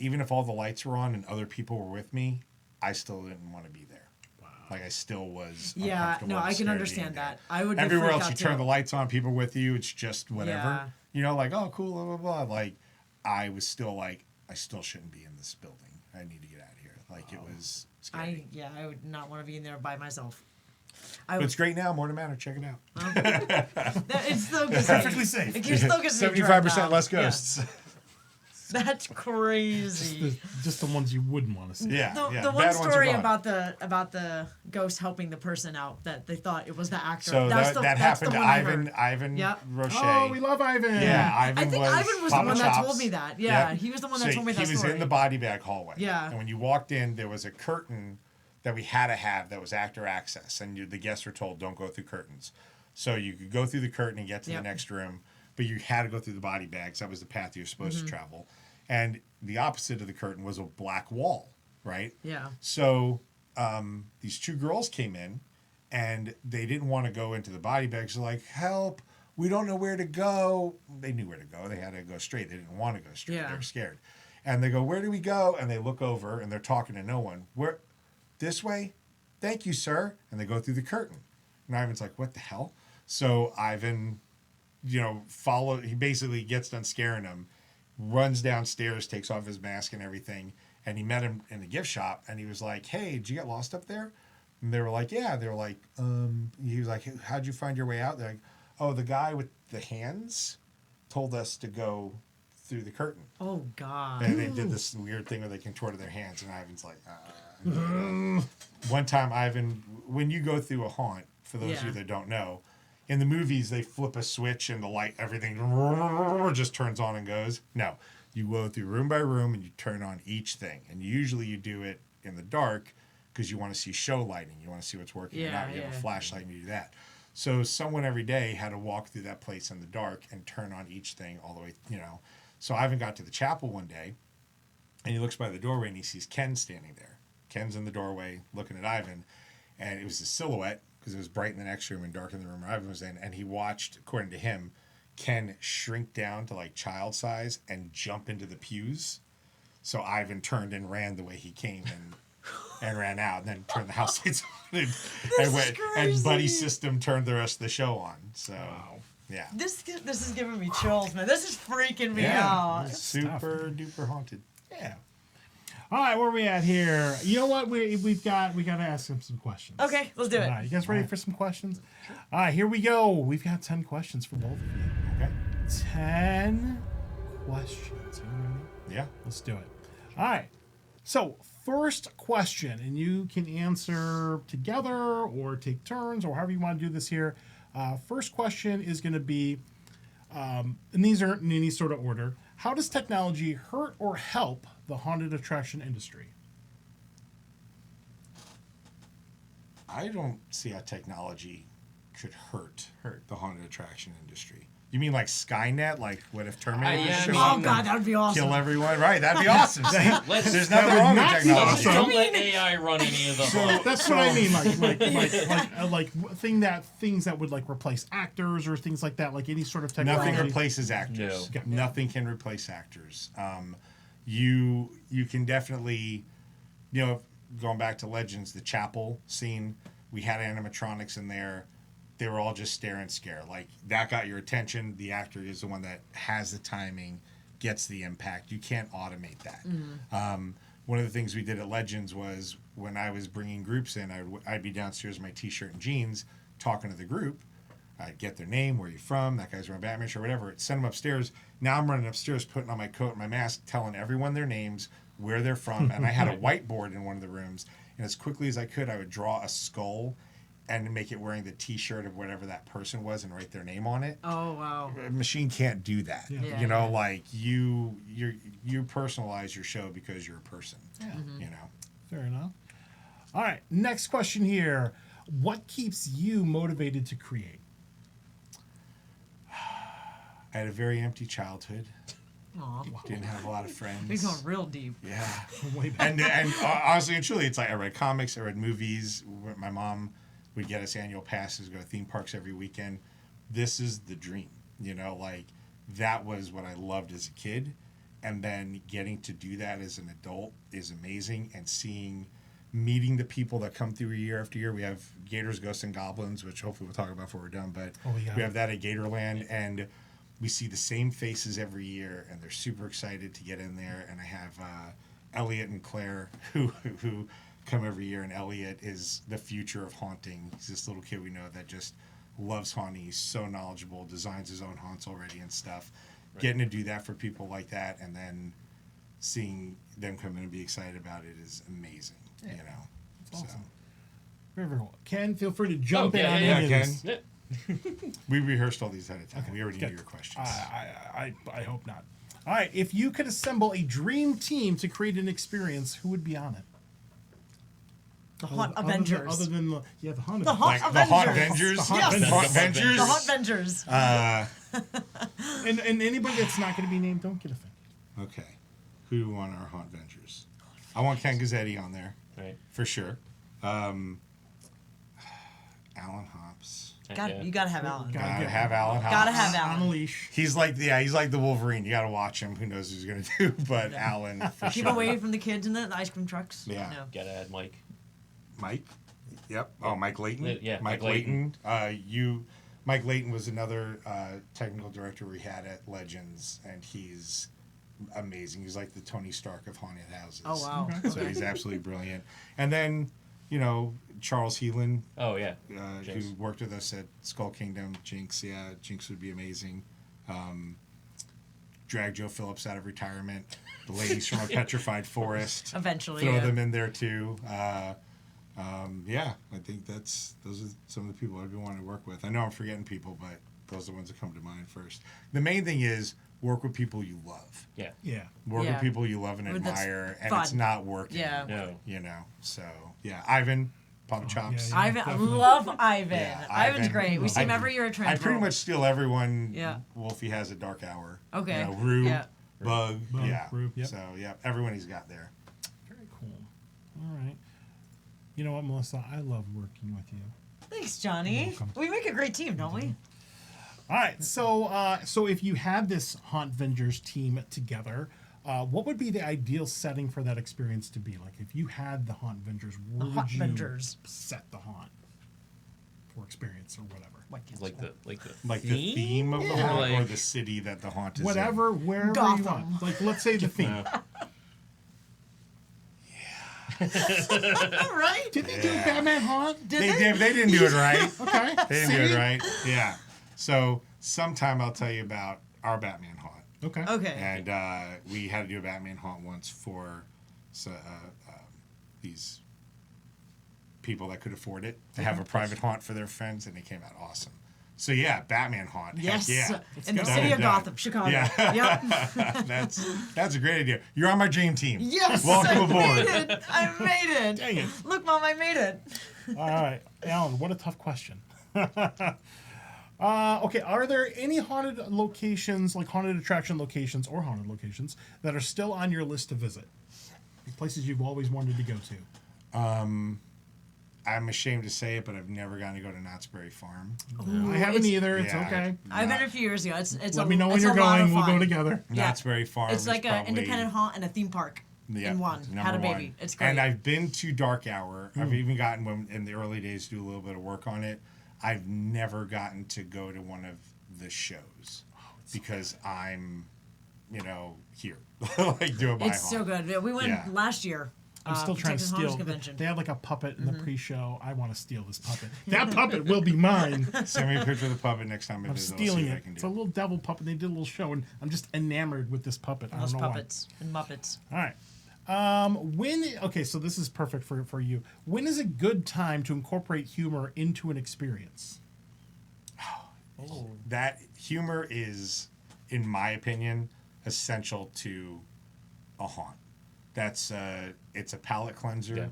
[SPEAKER 3] even if all the lights were on and other people were with me, I still didn't want to be there. Wow. Like, I still was.
[SPEAKER 2] Yeah,
[SPEAKER 3] uncomfortable
[SPEAKER 2] no,
[SPEAKER 3] and
[SPEAKER 2] I can
[SPEAKER 3] scared
[SPEAKER 2] understand
[SPEAKER 3] being
[SPEAKER 2] that.
[SPEAKER 3] there.
[SPEAKER 2] I would get
[SPEAKER 3] Everywhere
[SPEAKER 2] freaked
[SPEAKER 3] else, you
[SPEAKER 2] out,
[SPEAKER 3] turn
[SPEAKER 2] too.
[SPEAKER 3] the lights on, people with you. It's just whatever.
[SPEAKER 2] Yeah.
[SPEAKER 3] You know, like, oh, cool, blah blah blah. Like, I was still like, I still shouldn't be in this building. I need to get out of here. Like, it was scary.
[SPEAKER 2] I would not want to be in there by myself.
[SPEAKER 3] But it's great now. More to matter. Check it out.
[SPEAKER 2] It still gives
[SPEAKER 1] Perfectly
[SPEAKER 2] me,
[SPEAKER 1] safe.
[SPEAKER 2] It still gives me dread
[SPEAKER 3] 75%
[SPEAKER 2] now.
[SPEAKER 3] less
[SPEAKER 2] Yeah.
[SPEAKER 3] ghosts.
[SPEAKER 2] That's crazy.
[SPEAKER 1] Just the ones you wouldn't want to see.
[SPEAKER 3] Yeah,
[SPEAKER 2] The
[SPEAKER 3] yeah.
[SPEAKER 2] one
[SPEAKER 3] Bad ones are
[SPEAKER 2] story
[SPEAKER 3] gone.
[SPEAKER 2] about the ghost helping the person out that they thought it was the actor.
[SPEAKER 3] So
[SPEAKER 2] that's
[SPEAKER 3] that
[SPEAKER 2] that's
[SPEAKER 3] happened
[SPEAKER 2] the
[SPEAKER 3] to
[SPEAKER 2] one I
[SPEAKER 3] Ivan
[SPEAKER 2] heard. Yep.
[SPEAKER 3] Roche.
[SPEAKER 1] Oh, we love Ivan.
[SPEAKER 3] Yeah, Ivan
[SPEAKER 2] I think
[SPEAKER 3] was
[SPEAKER 2] Ivan was the
[SPEAKER 3] Papa
[SPEAKER 2] one that
[SPEAKER 3] Chops.
[SPEAKER 2] told me that. Yeah,
[SPEAKER 3] Yep.
[SPEAKER 2] he was the one
[SPEAKER 3] So
[SPEAKER 2] that told me that
[SPEAKER 3] he was
[SPEAKER 2] story.
[SPEAKER 3] in the body bag hallway.
[SPEAKER 2] Yeah.
[SPEAKER 3] And when you walked in, there was a curtain that we had to have that was actor access, and the guests were told don't go through curtains. So you could go through the curtain and get to
[SPEAKER 2] Yep.
[SPEAKER 3] the next room, but you had to go through the body bags. That was the path you were supposed
[SPEAKER 2] Mm-hmm.
[SPEAKER 3] to travel. And the opposite of the curtain was a black wall, right?
[SPEAKER 2] Yeah.
[SPEAKER 3] So these two girls came in, and they didn't want to go into the body bags. They're like, "Help! We don't know where to go." They knew where to go. They had to go straight. They didn't want to go straight.
[SPEAKER 2] Yeah.
[SPEAKER 3] They were scared. And they go, "Where do we go?" And they look over, and they're talking to no one. "Where? This way? Thank you, sir." And they go through the curtain. And Ivan's like, "What the hell?" So Ivan, he basically gets done scaring them, runs downstairs, takes off his mask and everything, and he met him in the gift shop, and he was like, "Hey, did you get lost up there?" And they were like, "Yeah." They were like, he was like, "How'd you find your way out?" They're like, "Oh, the guy with the hands told us to go through the curtain."
[SPEAKER 2] Oh God.
[SPEAKER 3] And they did this weird thing where they contorted their hands, and Ivan's like, One time, Ivan, when you go through a haunt, for those of you
[SPEAKER 2] Yeah.
[SPEAKER 3] that don't know, in the movies, they flip a switch and the light, everything just turns on and goes. No, you go through room by room and you turn on each thing. And usually you do it in the dark because you want to see show lighting. You want to see what's working or not. You have a flashlight and you do that. So someone every day had to walk through that place in the dark and turn on each thing all the way, So Ivan got to the chapel one day and he looks by the doorway and he sees Ken standing there. Ken's in the doorway looking at Ivan, and it was a silhouette because it was bright in the next room and dark in the room Ivan was in. And he watched, according to him, Ken shrink down to like child size and jump into the pews. So Ivan turned and ran the way he came and ran out, and then turned the house lights on and Buddy System turned the rest of the show on. So yeah,
[SPEAKER 2] This is giving me chills, man. This is freaking me out.
[SPEAKER 3] super duper haunted.
[SPEAKER 1] Yeah. All right, where are we at here? You know what? We got to ask him some questions.
[SPEAKER 2] Okay, let's do it.
[SPEAKER 1] All right, you guys ready for some questions? All right, here we go. We've got 10 questions for both of you.
[SPEAKER 3] Okay.
[SPEAKER 1] 10 questions. You ready?
[SPEAKER 3] Yeah.
[SPEAKER 1] Let's do it. All right. So, first question, and you can answer together or take turns or however you want to do this here. First question is going to be, and these aren't in any sort of order. How does technology hurt or help the haunted attraction industry?
[SPEAKER 3] I don't see how technology could hurt the haunted attraction industry. You mean like Skynet? Like, what if Terminator
[SPEAKER 4] yeah,
[SPEAKER 3] show
[SPEAKER 2] Oh
[SPEAKER 3] up
[SPEAKER 2] God,
[SPEAKER 3] and
[SPEAKER 2] that would be awesome.
[SPEAKER 3] kill everyone? Right, that'd be awesome. See? There's nothing
[SPEAKER 1] would
[SPEAKER 3] wrong with
[SPEAKER 1] not be
[SPEAKER 3] technology.
[SPEAKER 1] awesome.
[SPEAKER 4] Don't let AI run any of the haunts.
[SPEAKER 1] That's what I mean, like things that would like replace actors or things like that, like any sort of technology.
[SPEAKER 3] Nothing replaces actors.
[SPEAKER 1] No.
[SPEAKER 3] Nothing can replace actors. You can definitely, going back to Legends, the chapel scene, we had animatronics in there. They were all just stare and scare. Like, that got your attention. The actor is the one that has the timing, gets the impact. You can't automate that. One of the things we did at Legends was when I was bringing groups in, I'd be downstairs in my T-shirt and jeans talking to the group. I'd get their name, where you from, that guy's wearing Batman shirt, whatever. I'd send them upstairs. Now I'm running upstairs, putting on my coat and my mask, telling everyone their names, where they're from. And I had a whiteboard in one of the rooms. And as quickly as I could, I would draw a skull and make it wearing the T-shirt of whatever that person was and write their name on it.
[SPEAKER 2] Oh wow.
[SPEAKER 3] A machine can't do that.
[SPEAKER 2] Yeah.
[SPEAKER 3] Like you personalize your show because you're a person.
[SPEAKER 1] Fair enough. All right, next question here. What keeps you motivated to create?
[SPEAKER 3] I had a very empty childhood.
[SPEAKER 2] Aw.
[SPEAKER 3] Didn't have a lot of friends.
[SPEAKER 2] We're going real deep.
[SPEAKER 3] Yeah.
[SPEAKER 1] Way back.
[SPEAKER 3] And honestly and truly, it's like I read comics, I read movies. My mom would get us annual passes, go to theme parks every weekend. This is the dream, like that was what I loved as a kid. And then getting to do that as an adult is amazing. And meeting the people that come through year after year. We have Gators, Ghosts, and Goblins, which hopefully we'll talk about before we're done. But we have that at Gatorland. And we see the same faces every year, and they're super excited to get in there. And I have Elliot and Claire who come every year, and Elliot is the future of haunting. He's this little kid we know that just loves haunting. He's so knowledgeable, designs his own haunts already and stuff. Right. Getting to do that for people like that, and then seeing them come in and be excited about it is amazing.
[SPEAKER 1] That's awesome.
[SPEAKER 3] So.
[SPEAKER 1] Very, very well. Ken, feel free to jump in on
[SPEAKER 3] yeah,
[SPEAKER 1] any of
[SPEAKER 3] Ken.
[SPEAKER 1] this.
[SPEAKER 4] Yeah.
[SPEAKER 3] We rehearsed all these ahead of time.
[SPEAKER 1] Okay,
[SPEAKER 3] We already
[SPEAKER 1] good.
[SPEAKER 3] knew your questions.
[SPEAKER 1] I hope not. All right, if you could assemble a dream team to create an experience, who would be on it?
[SPEAKER 2] The Haunt Avengers.
[SPEAKER 1] Other than the Haunt
[SPEAKER 2] The Haunt
[SPEAKER 3] Like the Haunt Avengers?
[SPEAKER 2] Yes.
[SPEAKER 3] Haunt Avengers?
[SPEAKER 2] The Haunt Avengers.
[SPEAKER 1] And anybody that's not going to be named, don't get offended.
[SPEAKER 3] Okay. Who do we want our Haunt Avengers? I want Ken Guzzetti on there.
[SPEAKER 4] Right.
[SPEAKER 3] For sure. Alan Hops.
[SPEAKER 2] You gotta have Alan.
[SPEAKER 1] Gotta get
[SPEAKER 3] have Alan Hops.
[SPEAKER 2] Gotta have
[SPEAKER 1] On a
[SPEAKER 2] Alan.
[SPEAKER 1] leash.
[SPEAKER 3] He's like the Wolverine. You gotta watch him. Who knows who's gonna do? But Alan for
[SPEAKER 2] Keep
[SPEAKER 3] sure.
[SPEAKER 2] away from the kids in the ice cream trucks.
[SPEAKER 3] Yeah.
[SPEAKER 2] No.
[SPEAKER 4] Gotta add Mike.
[SPEAKER 3] Mike. Yep. Oh, Mike Layton.
[SPEAKER 4] Yeah,
[SPEAKER 3] Mike
[SPEAKER 4] Mike
[SPEAKER 3] Layton. Mike Layton was another technical director we had at Legends, and he's amazing. He's like the Tony Stark of haunted houses.
[SPEAKER 2] Oh wow.
[SPEAKER 3] So he's absolutely brilliant. And then, Charles Heelan,
[SPEAKER 4] Oh yeah.
[SPEAKER 3] who worked with us at Skull Kingdom. Jinx, yeah, Jinx would be amazing. Drag Joe Phillips out of retirement. The ladies from a petrified forest.
[SPEAKER 2] Eventually.
[SPEAKER 3] Throw
[SPEAKER 2] yeah.
[SPEAKER 3] them in there too. I think those are some of the people I'd be wanting to work with. I know I'm forgetting people, but those are the ones that come to mind first. The main thing is work with people you love.
[SPEAKER 4] Yeah.
[SPEAKER 1] Yeah.
[SPEAKER 3] Work
[SPEAKER 2] Yeah.
[SPEAKER 3] with people you love and
[SPEAKER 2] Or that's
[SPEAKER 3] admire, and
[SPEAKER 2] fun.
[SPEAKER 3] it's not working.
[SPEAKER 2] Yeah.
[SPEAKER 4] No.
[SPEAKER 3] So yeah, Ivan, Papa Chops.
[SPEAKER 1] yeah.
[SPEAKER 2] Ivan,
[SPEAKER 1] Definitely.
[SPEAKER 2] love Ivan.
[SPEAKER 3] Yeah,
[SPEAKER 2] Ivan's
[SPEAKER 3] Ivan.
[SPEAKER 2] great. We see him
[SPEAKER 3] I-
[SPEAKER 2] every year at
[SPEAKER 3] I
[SPEAKER 2] Trans
[SPEAKER 3] pretty
[SPEAKER 2] World.
[SPEAKER 3] much steal everyone.
[SPEAKER 2] Yeah.
[SPEAKER 3] Wolfie has a dark hour.
[SPEAKER 2] Okay.
[SPEAKER 3] Rue,
[SPEAKER 2] Yeah.
[SPEAKER 3] Bug, yeah.
[SPEAKER 1] Rue, yep.
[SPEAKER 3] So yeah, everyone he's got there.
[SPEAKER 1] Very cool. All right. You know what, Melissa? I love working with you.
[SPEAKER 2] Thanks, Johnny.
[SPEAKER 1] welcome.
[SPEAKER 2] We make a great team, don't we?
[SPEAKER 1] All right. So if you had this Haunt Vengers team together, what would be the ideal setting for that experience to be? Like, if you had the Haunt Vengers, where
[SPEAKER 2] Haunt
[SPEAKER 1] would you
[SPEAKER 2] Vengers.
[SPEAKER 1] set the haunt or experience or whatever?
[SPEAKER 3] Like the theme of the
[SPEAKER 1] Yeah.
[SPEAKER 3] haunt, or
[SPEAKER 4] Like-
[SPEAKER 3] the city that the haunt is
[SPEAKER 1] Whatever, wherever you
[SPEAKER 2] Gotham.
[SPEAKER 1] want. Like, let's say the theme.
[SPEAKER 2] All right.
[SPEAKER 1] Did they do Batman Haunt?
[SPEAKER 3] in. They didn't do it right.
[SPEAKER 1] Okay.
[SPEAKER 3] They didn't do it right. Yeah. So sometime I'll tell you about our Batman haunt.
[SPEAKER 1] Okay.
[SPEAKER 2] Okay.
[SPEAKER 3] And we had to do a Batman haunt once for these people that could afford it to have a private haunt for their friends, and it came out awesome. So yeah, Batman haunt. Heck
[SPEAKER 2] Yes.
[SPEAKER 3] yeah.
[SPEAKER 2] In the
[SPEAKER 3] Done
[SPEAKER 2] city
[SPEAKER 3] and
[SPEAKER 2] of
[SPEAKER 3] done.
[SPEAKER 2] Gotham, Chicago.
[SPEAKER 3] Yeah.
[SPEAKER 2] Yep.
[SPEAKER 3] That's a great idea. You're on my dream team.
[SPEAKER 2] Yes.
[SPEAKER 3] Welcome
[SPEAKER 2] I
[SPEAKER 3] aboard.
[SPEAKER 2] made it. I made it.
[SPEAKER 1] Dang it.
[SPEAKER 2] Look, Mom, I made it.
[SPEAKER 1] All right, Alan, what a tough question. Okay, are there any haunted locations, like haunted attraction locations or haunted locations, that are still on your list to visit? Places you've always wanted to go to?
[SPEAKER 3] I'm ashamed to say it, but I've never gotten to go to Knott's Berry Farm.
[SPEAKER 2] Ooh,
[SPEAKER 1] I haven't either. It's
[SPEAKER 3] Yeah.
[SPEAKER 1] okay.
[SPEAKER 2] I've been a few years ago. It's
[SPEAKER 1] Let
[SPEAKER 2] a,
[SPEAKER 1] me know when
[SPEAKER 2] it's
[SPEAKER 1] you're
[SPEAKER 2] a lot of
[SPEAKER 1] going. We'll go
[SPEAKER 2] fun.
[SPEAKER 1] together.
[SPEAKER 2] Yeah.
[SPEAKER 3] Knott's Berry Farm.
[SPEAKER 2] It's
[SPEAKER 3] is
[SPEAKER 2] like an
[SPEAKER 3] probably-
[SPEAKER 2] independent haunt and a theme park
[SPEAKER 3] Yeah,
[SPEAKER 2] in one.
[SPEAKER 3] number
[SPEAKER 2] Had a
[SPEAKER 3] one.
[SPEAKER 2] baby. It's great.
[SPEAKER 3] And I've been to Dark Hour. I've even gotten when in the early days to do a little bit of work on it. I've never gotten to go to one of the shows because I'm, here like doing my
[SPEAKER 2] It's so
[SPEAKER 3] haunt.
[SPEAKER 2] good. We went
[SPEAKER 3] Yeah.
[SPEAKER 2] last year.
[SPEAKER 1] I'm still trying to
[SPEAKER 2] Texas Haunters
[SPEAKER 1] steal.
[SPEAKER 2] Convention.
[SPEAKER 1] They had like a puppet in the pre-show. I want to steal this puppet. That puppet will be mine.
[SPEAKER 3] Send me a picture of the puppet next time I
[SPEAKER 1] I'm
[SPEAKER 3] visit. I'll
[SPEAKER 1] stealing
[SPEAKER 3] see what I
[SPEAKER 1] it.
[SPEAKER 3] can
[SPEAKER 1] It's a
[SPEAKER 3] do.
[SPEAKER 1] little devil puppet. They did a little show, and I'm just enamored with this puppet. I
[SPEAKER 2] Those
[SPEAKER 1] don't know
[SPEAKER 2] puppets and Muppets.
[SPEAKER 1] why. All right. Okay, so this is perfect for you. When is a good time to incorporate humor into an experience?
[SPEAKER 3] That humor is, in my opinion, essential to a haunt. That's it's a palate cleanser.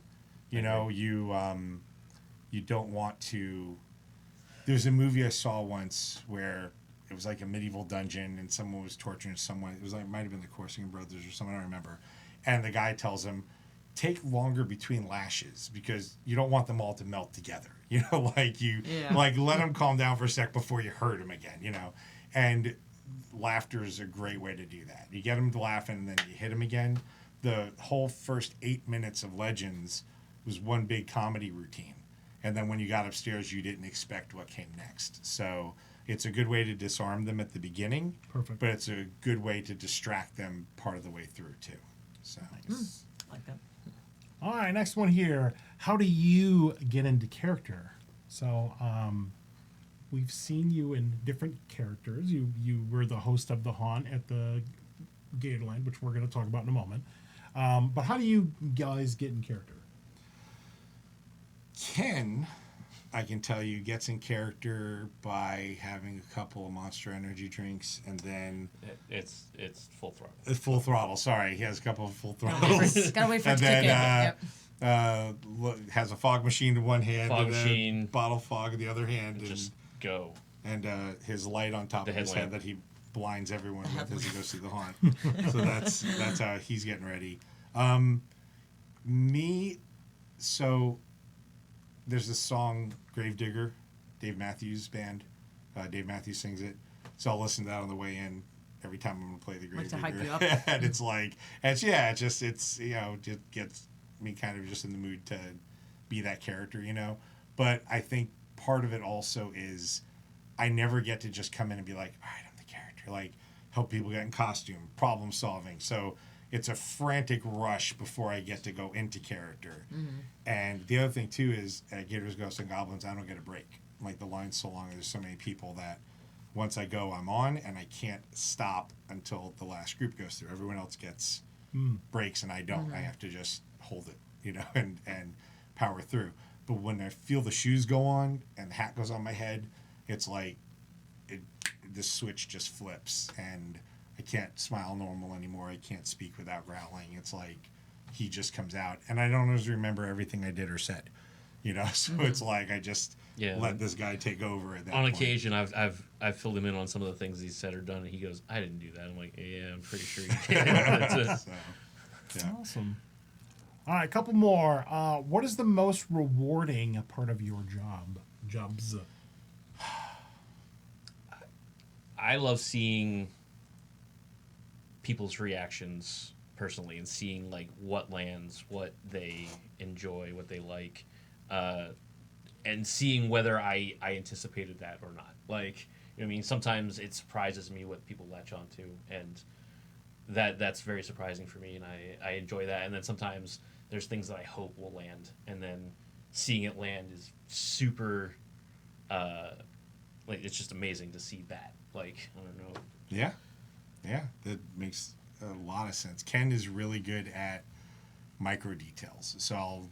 [SPEAKER 4] Yeah,
[SPEAKER 3] You don't want to. There's a movie I saw once where it was like a medieval dungeon and someone was torturing someone. It was like, it might have been the Corsican brothers or someone, I don't remember. And the guy tells him, take longer between lashes because you don't want them all to melt together.
[SPEAKER 2] Yeah.
[SPEAKER 3] Like let them calm down for a sec before you hurt them again. And laughter is a great way to do that. You get them to laugh and then you hit them again. The whole first 8 minutes of Legends was one big comedy routine. And then when you got upstairs, you didn't expect what came next. So it's a good way to disarm them at the beginning.
[SPEAKER 1] Perfect.
[SPEAKER 3] But it's a good way to distract them part of the way through, too. So
[SPEAKER 2] Like that.
[SPEAKER 1] All right, next one here. How do you get into character? So, we've seen you in different characters. You were the host of the haunt at the Gatorland, which we're going to talk about in a moment. But how do you guys get in character?
[SPEAKER 3] Ken, I can tell you, gets in character by having a couple of Monster Energy drinks and then
[SPEAKER 4] It's full throttle.
[SPEAKER 3] full throttle. Sorry, he has a couple of full
[SPEAKER 2] Gotta
[SPEAKER 3] throttles.
[SPEAKER 2] wait for it
[SPEAKER 3] And
[SPEAKER 2] to kick in.
[SPEAKER 3] then,
[SPEAKER 2] Yep.
[SPEAKER 3] has a fog machine in one hand,
[SPEAKER 4] Fog
[SPEAKER 3] and
[SPEAKER 4] machine.
[SPEAKER 3] a bottle of fog in the other hand,
[SPEAKER 4] Just go.
[SPEAKER 3] and his light on top
[SPEAKER 4] The
[SPEAKER 3] of his head
[SPEAKER 4] headlamp.
[SPEAKER 3] that he blinds everyone with as he goes through the haunt. So that's how he's getting ready. So there's this song Gravedigger, Dave Matthews Band. Dave Matthews sings it. So I'll listen to that on the way in every time I'm gonna play the
[SPEAKER 2] Like to
[SPEAKER 3] Gravedigger.
[SPEAKER 2] hype you up.
[SPEAKER 3] And it's just gets me kind of just in the mood to be that character, But I think part of it also is I never get to just come in and be like, all right, I'm the character. Like help people get in costume, problem solving. So it's a frantic rush before I get to go into character. And the other thing too is at Gators, Ghosts, and Goblins, I don't get a break. Like the line's so long, there's so many people that once I go, I'm on, and I can't stop until the last group goes through. Everyone else gets breaks, and I don't. I have to just hold it, and power through. But when I feel the shoes go on and the hat goes on my head, it's like the switch just flips, and I can't smile normal anymore. I can't speak without growling. It's like he just comes out, and I don't always remember everything I did or said, So it's like I just let this guy take over at that
[SPEAKER 4] On
[SPEAKER 3] point.
[SPEAKER 4] occasion, I've filled him in on some of the things he said or done, and he goes, "I didn't do that." I'm like, "Yeah, I'm pretty sure you did." That's
[SPEAKER 3] So, yeah.
[SPEAKER 1] Awesome. All right, a couple more. What is the most rewarding part of your jobs?
[SPEAKER 4] I love seeing people's reactions personally and seeing like what lands, what they enjoy, what they like, and seeing whether I anticipated that or not. Like, you know what I mean? Sometimes it surprises me what people latch onto, and that's very surprising for me, and I enjoy that. And then sometimes there's things that I hope will land, and then seeing it land is super, like, it's just amazing to see that. Like, I don't know.
[SPEAKER 3] Yeah, that makes a lot of sense. Ken is really good at micro details. So I'll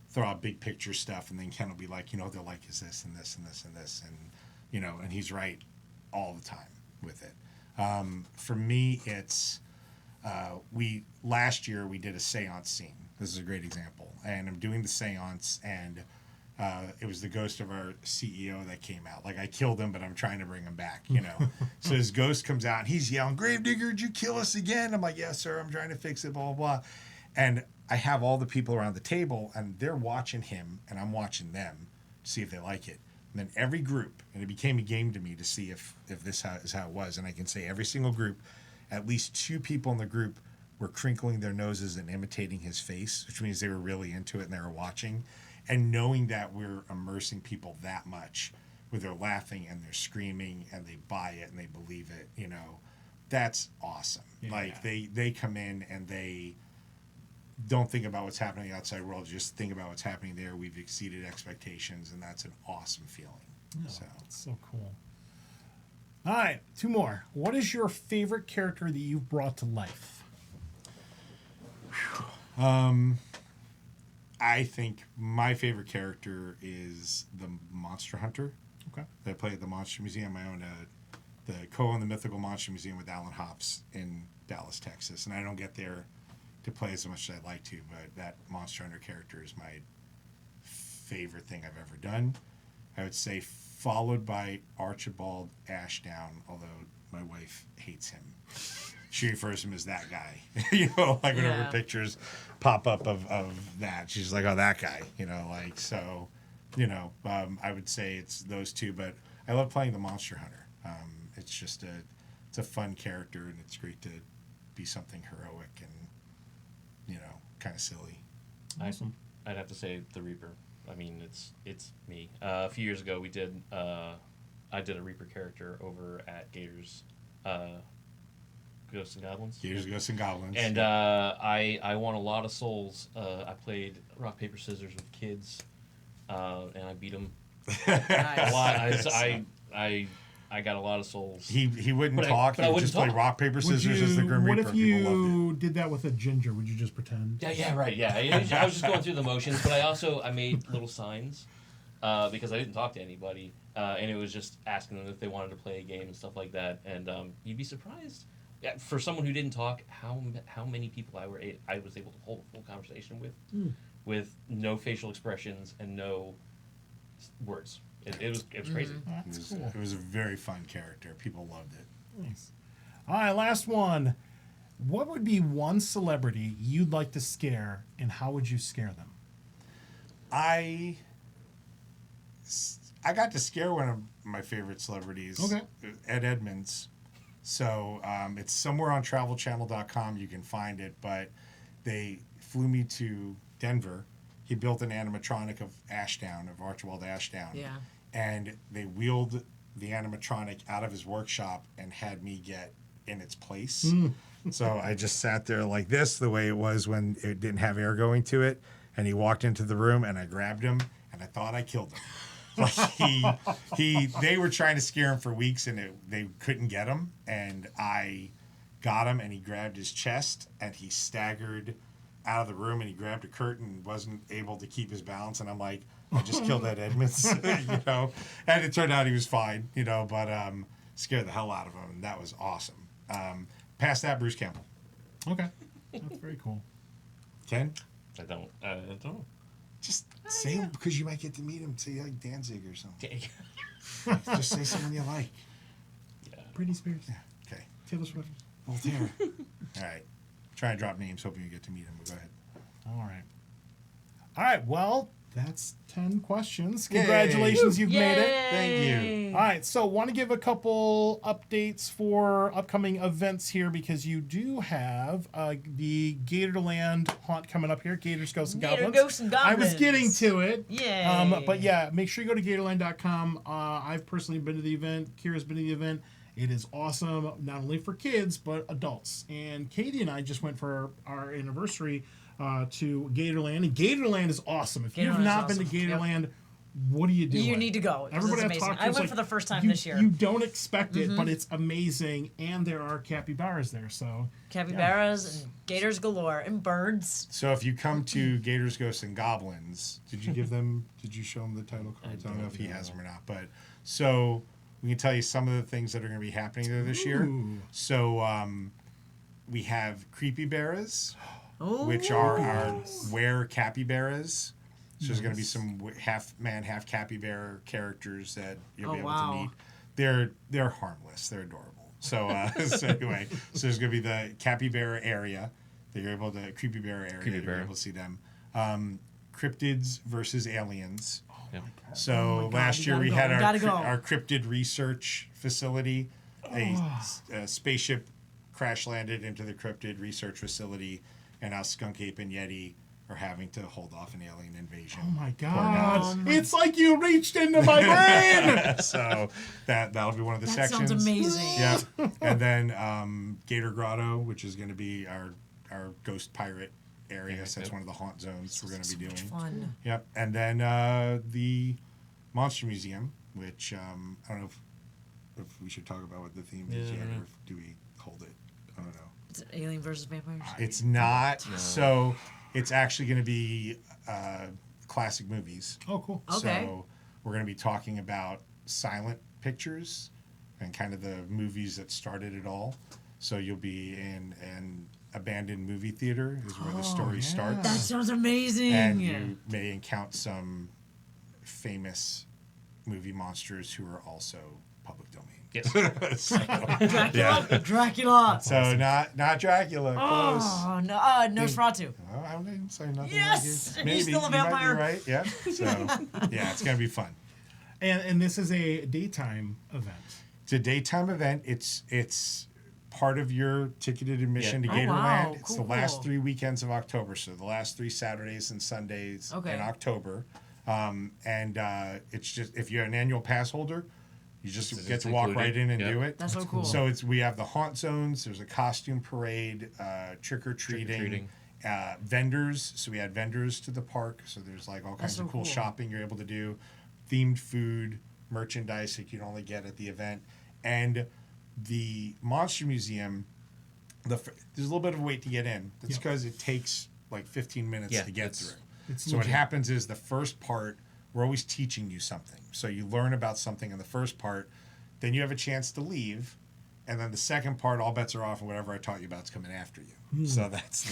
[SPEAKER 3] throw out big picture stuff, and then Ken will be like, they'll like is this and this and this and this, and you know, and he's right all the time with it. For me, it's last year we did a seance scene. This is a great example, and I'm doing the seance, and it was the ghost of our CEO that came out. Like, I killed him, but I'm trying to bring him back, you know. So his ghost comes out, and he's yelling, "Gravedigger, did you kill us again?" I'm like, "Yes, sir. I'm trying to fix it." Blah blah blah. And I have all the people around the table, and they're watching him, and I'm watching them to see if they like it. And then every group, and it became a game to me to see if this is how it was. And I can say every single group, at least 2 people in the group were crinkling their noses and imitating his face, which means they were really into it and they were watching. And knowing that we're immersing people that much, where they're laughing and they're screaming and they buy it and they believe it, you know, that's awesome.
[SPEAKER 1] Yeah.
[SPEAKER 3] Like, they come in and they don't think about what's happening in the outside world, just think about what's happening there. We've exceeded expectations, and that's an awesome feeling.
[SPEAKER 1] Oh,
[SPEAKER 3] So
[SPEAKER 1] that's so cool. All right, 2 more. What is your favorite character that you've brought to life?
[SPEAKER 3] I think my favorite character is the Monster Hunter
[SPEAKER 1] Okay.
[SPEAKER 3] that I play at the Monster Museum. I own the Co-own the Mythical Monster Museum with Alan Hops in Dallas, Texas, and I don't get there to play as much as I'd like to, but that Monster Hunter character is my favorite thing I've ever done. I would say followed by Archibald Ashdown, although my wife hates him. She refers to him as that guy. You know, like whenever
[SPEAKER 2] Yeah.
[SPEAKER 3] pictures pop up of that, she's like, "Oh, that guy," you know, like, so, you know, I would say it's those 2, but I love playing the Monster Hunter. It's just it's a fun character, and it's great to be something heroic and, you know, kind of silly.
[SPEAKER 1] Awesome.
[SPEAKER 4] I'd have to say the Reaper. I mean, it's me. A few years ago, I did a Reaper character over at Gators, Ghosts and Goblins.
[SPEAKER 3] Gators, Ghosts, and Goblins.
[SPEAKER 4] And I won a lot of souls. I played rock paper scissors with kids, and I beat them a lot. I got a lot of souls.
[SPEAKER 3] He wouldn't
[SPEAKER 4] But I-
[SPEAKER 3] talk.
[SPEAKER 4] but I
[SPEAKER 3] He would
[SPEAKER 4] wouldn't
[SPEAKER 3] just play
[SPEAKER 4] talk.
[SPEAKER 3] rock, paper, scissors as the Grim
[SPEAKER 1] What
[SPEAKER 3] Reaper.
[SPEAKER 1] if
[SPEAKER 3] People loved it.
[SPEAKER 1] you did that with a ginger? Would you just pretend?
[SPEAKER 4] Yeah, right. Yeah, I was just going through the motions, but I made little signs because I didn't talk to anybody, and it was just asking them if they wanted to play a game and stuff like that. And you'd be surprised, for someone who didn't talk, how many people I was able to hold a full conversation with no facial expressions and no words. It was crazy.
[SPEAKER 1] That's cool.
[SPEAKER 3] It was a very fun character. People loved it.
[SPEAKER 1] Nice. All right, last one. What would be one celebrity you'd like to scare, and how would you scare them?
[SPEAKER 3] I got to scare one of my favorite celebrities,
[SPEAKER 1] Okay.
[SPEAKER 3] Ed Edmonds. So it's somewhere on travelchannel.com. You can find it, but they flew me to Denver. He built an animatronic of Ashdown, of Archibald Ashdown.
[SPEAKER 2] Yeah.
[SPEAKER 3] And they wheeled the animatronic out of his workshop and had me get in its place. So I just sat there like this, the way it was when it didn't have air going to it. And he walked into the room, and I grabbed him, and I thought I killed him. Like they were trying to scare him for weeks, and they couldn't get him. And I got him, and he grabbed his chest, and he staggered out of the room, and he grabbed a curtain and wasn't able to keep his balance. And I'm like, I just killed Ed Edmonds, you know. And it turned out he was fine, you know, but scared the hell out of him, and that was awesome. Past that, Bruce Campbell.
[SPEAKER 1] Okay. That's very cool.
[SPEAKER 3] Ken?
[SPEAKER 4] I don't know.
[SPEAKER 3] Just say him, because you might get to meet him. Say like Danzig or something.
[SPEAKER 4] Okay.
[SPEAKER 3] Just say someone you like.
[SPEAKER 1] Britney Spears.
[SPEAKER 3] Okay.
[SPEAKER 1] Taylor Swift.
[SPEAKER 3] Voltaire. All right. Try and drop names, hoping you get to meet him. But go ahead.
[SPEAKER 1] All right. All right. Well, that's 10 questions.
[SPEAKER 3] Yay.
[SPEAKER 1] Congratulations, you've made it.
[SPEAKER 3] Thank you.
[SPEAKER 1] All right, so want to give a couple updates for upcoming events here, because you do have the Gatorland haunt coming up here, Gators, Ghosts, and
[SPEAKER 2] Gator
[SPEAKER 1] Goblins.
[SPEAKER 2] Ghosts and
[SPEAKER 1] I was
[SPEAKER 2] Goblins.
[SPEAKER 1] getting to it.
[SPEAKER 2] Yay.
[SPEAKER 1] But yeah, make sure you go to Gatorland.com. I've personally been to the event. Kira's been to the event. It is awesome, not only for kids, but adults. And Katie and I just went for our anniversary to Gatorland. And Gatorland is awesome. If you've
[SPEAKER 2] Gatorland is
[SPEAKER 1] not been to
[SPEAKER 2] awesome. Yep.
[SPEAKER 1] Gatorland, what are you doing?
[SPEAKER 2] You need to go, 'cause
[SPEAKER 1] Everybody
[SPEAKER 2] it's
[SPEAKER 1] I've
[SPEAKER 2] amazing.
[SPEAKER 1] talked to
[SPEAKER 2] I
[SPEAKER 1] is
[SPEAKER 2] went
[SPEAKER 1] like,
[SPEAKER 2] for the first time
[SPEAKER 1] you-
[SPEAKER 2] this year.
[SPEAKER 1] You don't expect it, but it's amazing. And there are capybaras there. So
[SPEAKER 2] Capybaras and gators galore and birds.
[SPEAKER 3] So if you come to Gators, Ghosts, and Goblins, did you show them the title cards? I don't know if he has them or not. But so we can tell you some of the things that are going to be happening there this year.
[SPEAKER 1] Ooh.
[SPEAKER 3] So we have creepy bears,
[SPEAKER 2] Oh.
[SPEAKER 3] which are our were capybaras. So there's going to be some half man, half capybara characters that you'll be able to meet. They're harmless. They're adorable. So so anyway, so there's going to be the capybara area that you're able to creepy bear area. You're able to see them. Cryptids versus aliens.
[SPEAKER 4] Yep.
[SPEAKER 3] So
[SPEAKER 2] Oh my God,
[SPEAKER 3] last
[SPEAKER 2] you
[SPEAKER 3] year we
[SPEAKER 2] gotta
[SPEAKER 3] had
[SPEAKER 2] go.
[SPEAKER 3] our cryptid research facility. A spaceship crash landed into the cryptid research facility, and now Skunk Ape and Yeti are having to hold off an alien invasion.
[SPEAKER 1] Oh my
[SPEAKER 3] Poor
[SPEAKER 1] God!
[SPEAKER 3] guys.
[SPEAKER 1] It's like you reached into my brain.
[SPEAKER 3] So that'll be one of the
[SPEAKER 2] That
[SPEAKER 3] sections.
[SPEAKER 2] sounds amazing.
[SPEAKER 3] Yeah, and then Gator Grotto, which is going to be our ghost pirate area. So that's one of the haunt zones we're going to be doing.
[SPEAKER 2] Fun.
[SPEAKER 3] Yep, and then the Monster Museum, which I don't know if we should talk about what the theme is yet, or do we hold it? I don't know.
[SPEAKER 2] Is it Alien versus Vampires?
[SPEAKER 3] It's not. So it's actually going to be classic movies.
[SPEAKER 1] Oh, cool.
[SPEAKER 2] Okay.
[SPEAKER 3] So we're going to be talking about silent pictures and kind of the movies that started it all. So you'll be in an abandoned movie theater is where the story starts.
[SPEAKER 2] That sounds amazing.
[SPEAKER 3] And you may encounter some famous movie monsters who are also public domain.
[SPEAKER 4] Yes.
[SPEAKER 3] So,
[SPEAKER 2] Dracula.
[SPEAKER 3] yeah.
[SPEAKER 2] Dracula.
[SPEAKER 3] So not Dracula. Close.
[SPEAKER 2] Oh no, Nosferatu.
[SPEAKER 3] Oh, I didn't say nothing.
[SPEAKER 2] Yes!
[SPEAKER 3] Like it.
[SPEAKER 2] He's
[SPEAKER 3] Maybe
[SPEAKER 2] still a
[SPEAKER 3] you might be
[SPEAKER 2] vampire.
[SPEAKER 3] right? Yeah. So yeah, it's gonna be fun.
[SPEAKER 1] And this is a daytime event.
[SPEAKER 3] It's a daytime event. It's part of your ticketed admission
[SPEAKER 4] Yeah.
[SPEAKER 3] to
[SPEAKER 2] Oh,
[SPEAKER 3] Gatorland.
[SPEAKER 2] wow.
[SPEAKER 3] It's
[SPEAKER 2] Cool,
[SPEAKER 3] the last
[SPEAKER 2] cool.
[SPEAKER 3] 3 weekends of October, so the last 3 Saturdays and Sundays
[SPEAKER 2] Okay.
[SPEAKER 3] in October. And it's just if you're an annual pass holder, you just
[SPEAKER 4] It's
[SPEAKER 3] get to walk
[SPEAKER 4] included.
[SPEAKER 3] right in and
[SPEAKER 4] Yep.
[SPEAKER 3] do it.
[SPEAKER 2] That's so cool.
[SPEAKER 3] So we have the haunt zones. There's a costume parade, trick or treating,
[SPEAKER 4] Trick-or-treating.
[SPEAKER 3] vendors. So we had vendors to the park. So there's like all kinds
[SPEAKER 2] so
[SPEAKER 3] of cool
[SPEAKER 2] cool.
[SPEAKER 3] shopping you're able to do, themed food, merchandise that you'd only get at the event, and the Monster Museum. There's a little bit of a wait to get in. That's
[SPEAKER 1] Yep.
[SPEAKER 3] because it takes like 15 minutes
[SPEAKER 4] Yeah,
[SPEAKER 3] to get
[SPEAKER 4] it's-
[SPEAKER 3] through.
[SPEAKER 1] It's
[SPEAKER 3] So what
[SPEAKER 1] legit.
[SPEAKER 3] happens is the first part, we're always teaching you something. So you learn about something in the first part, then you have a chance to leave, and then the second part, all bets are off, and whatever I taught you about is coming after you. So that's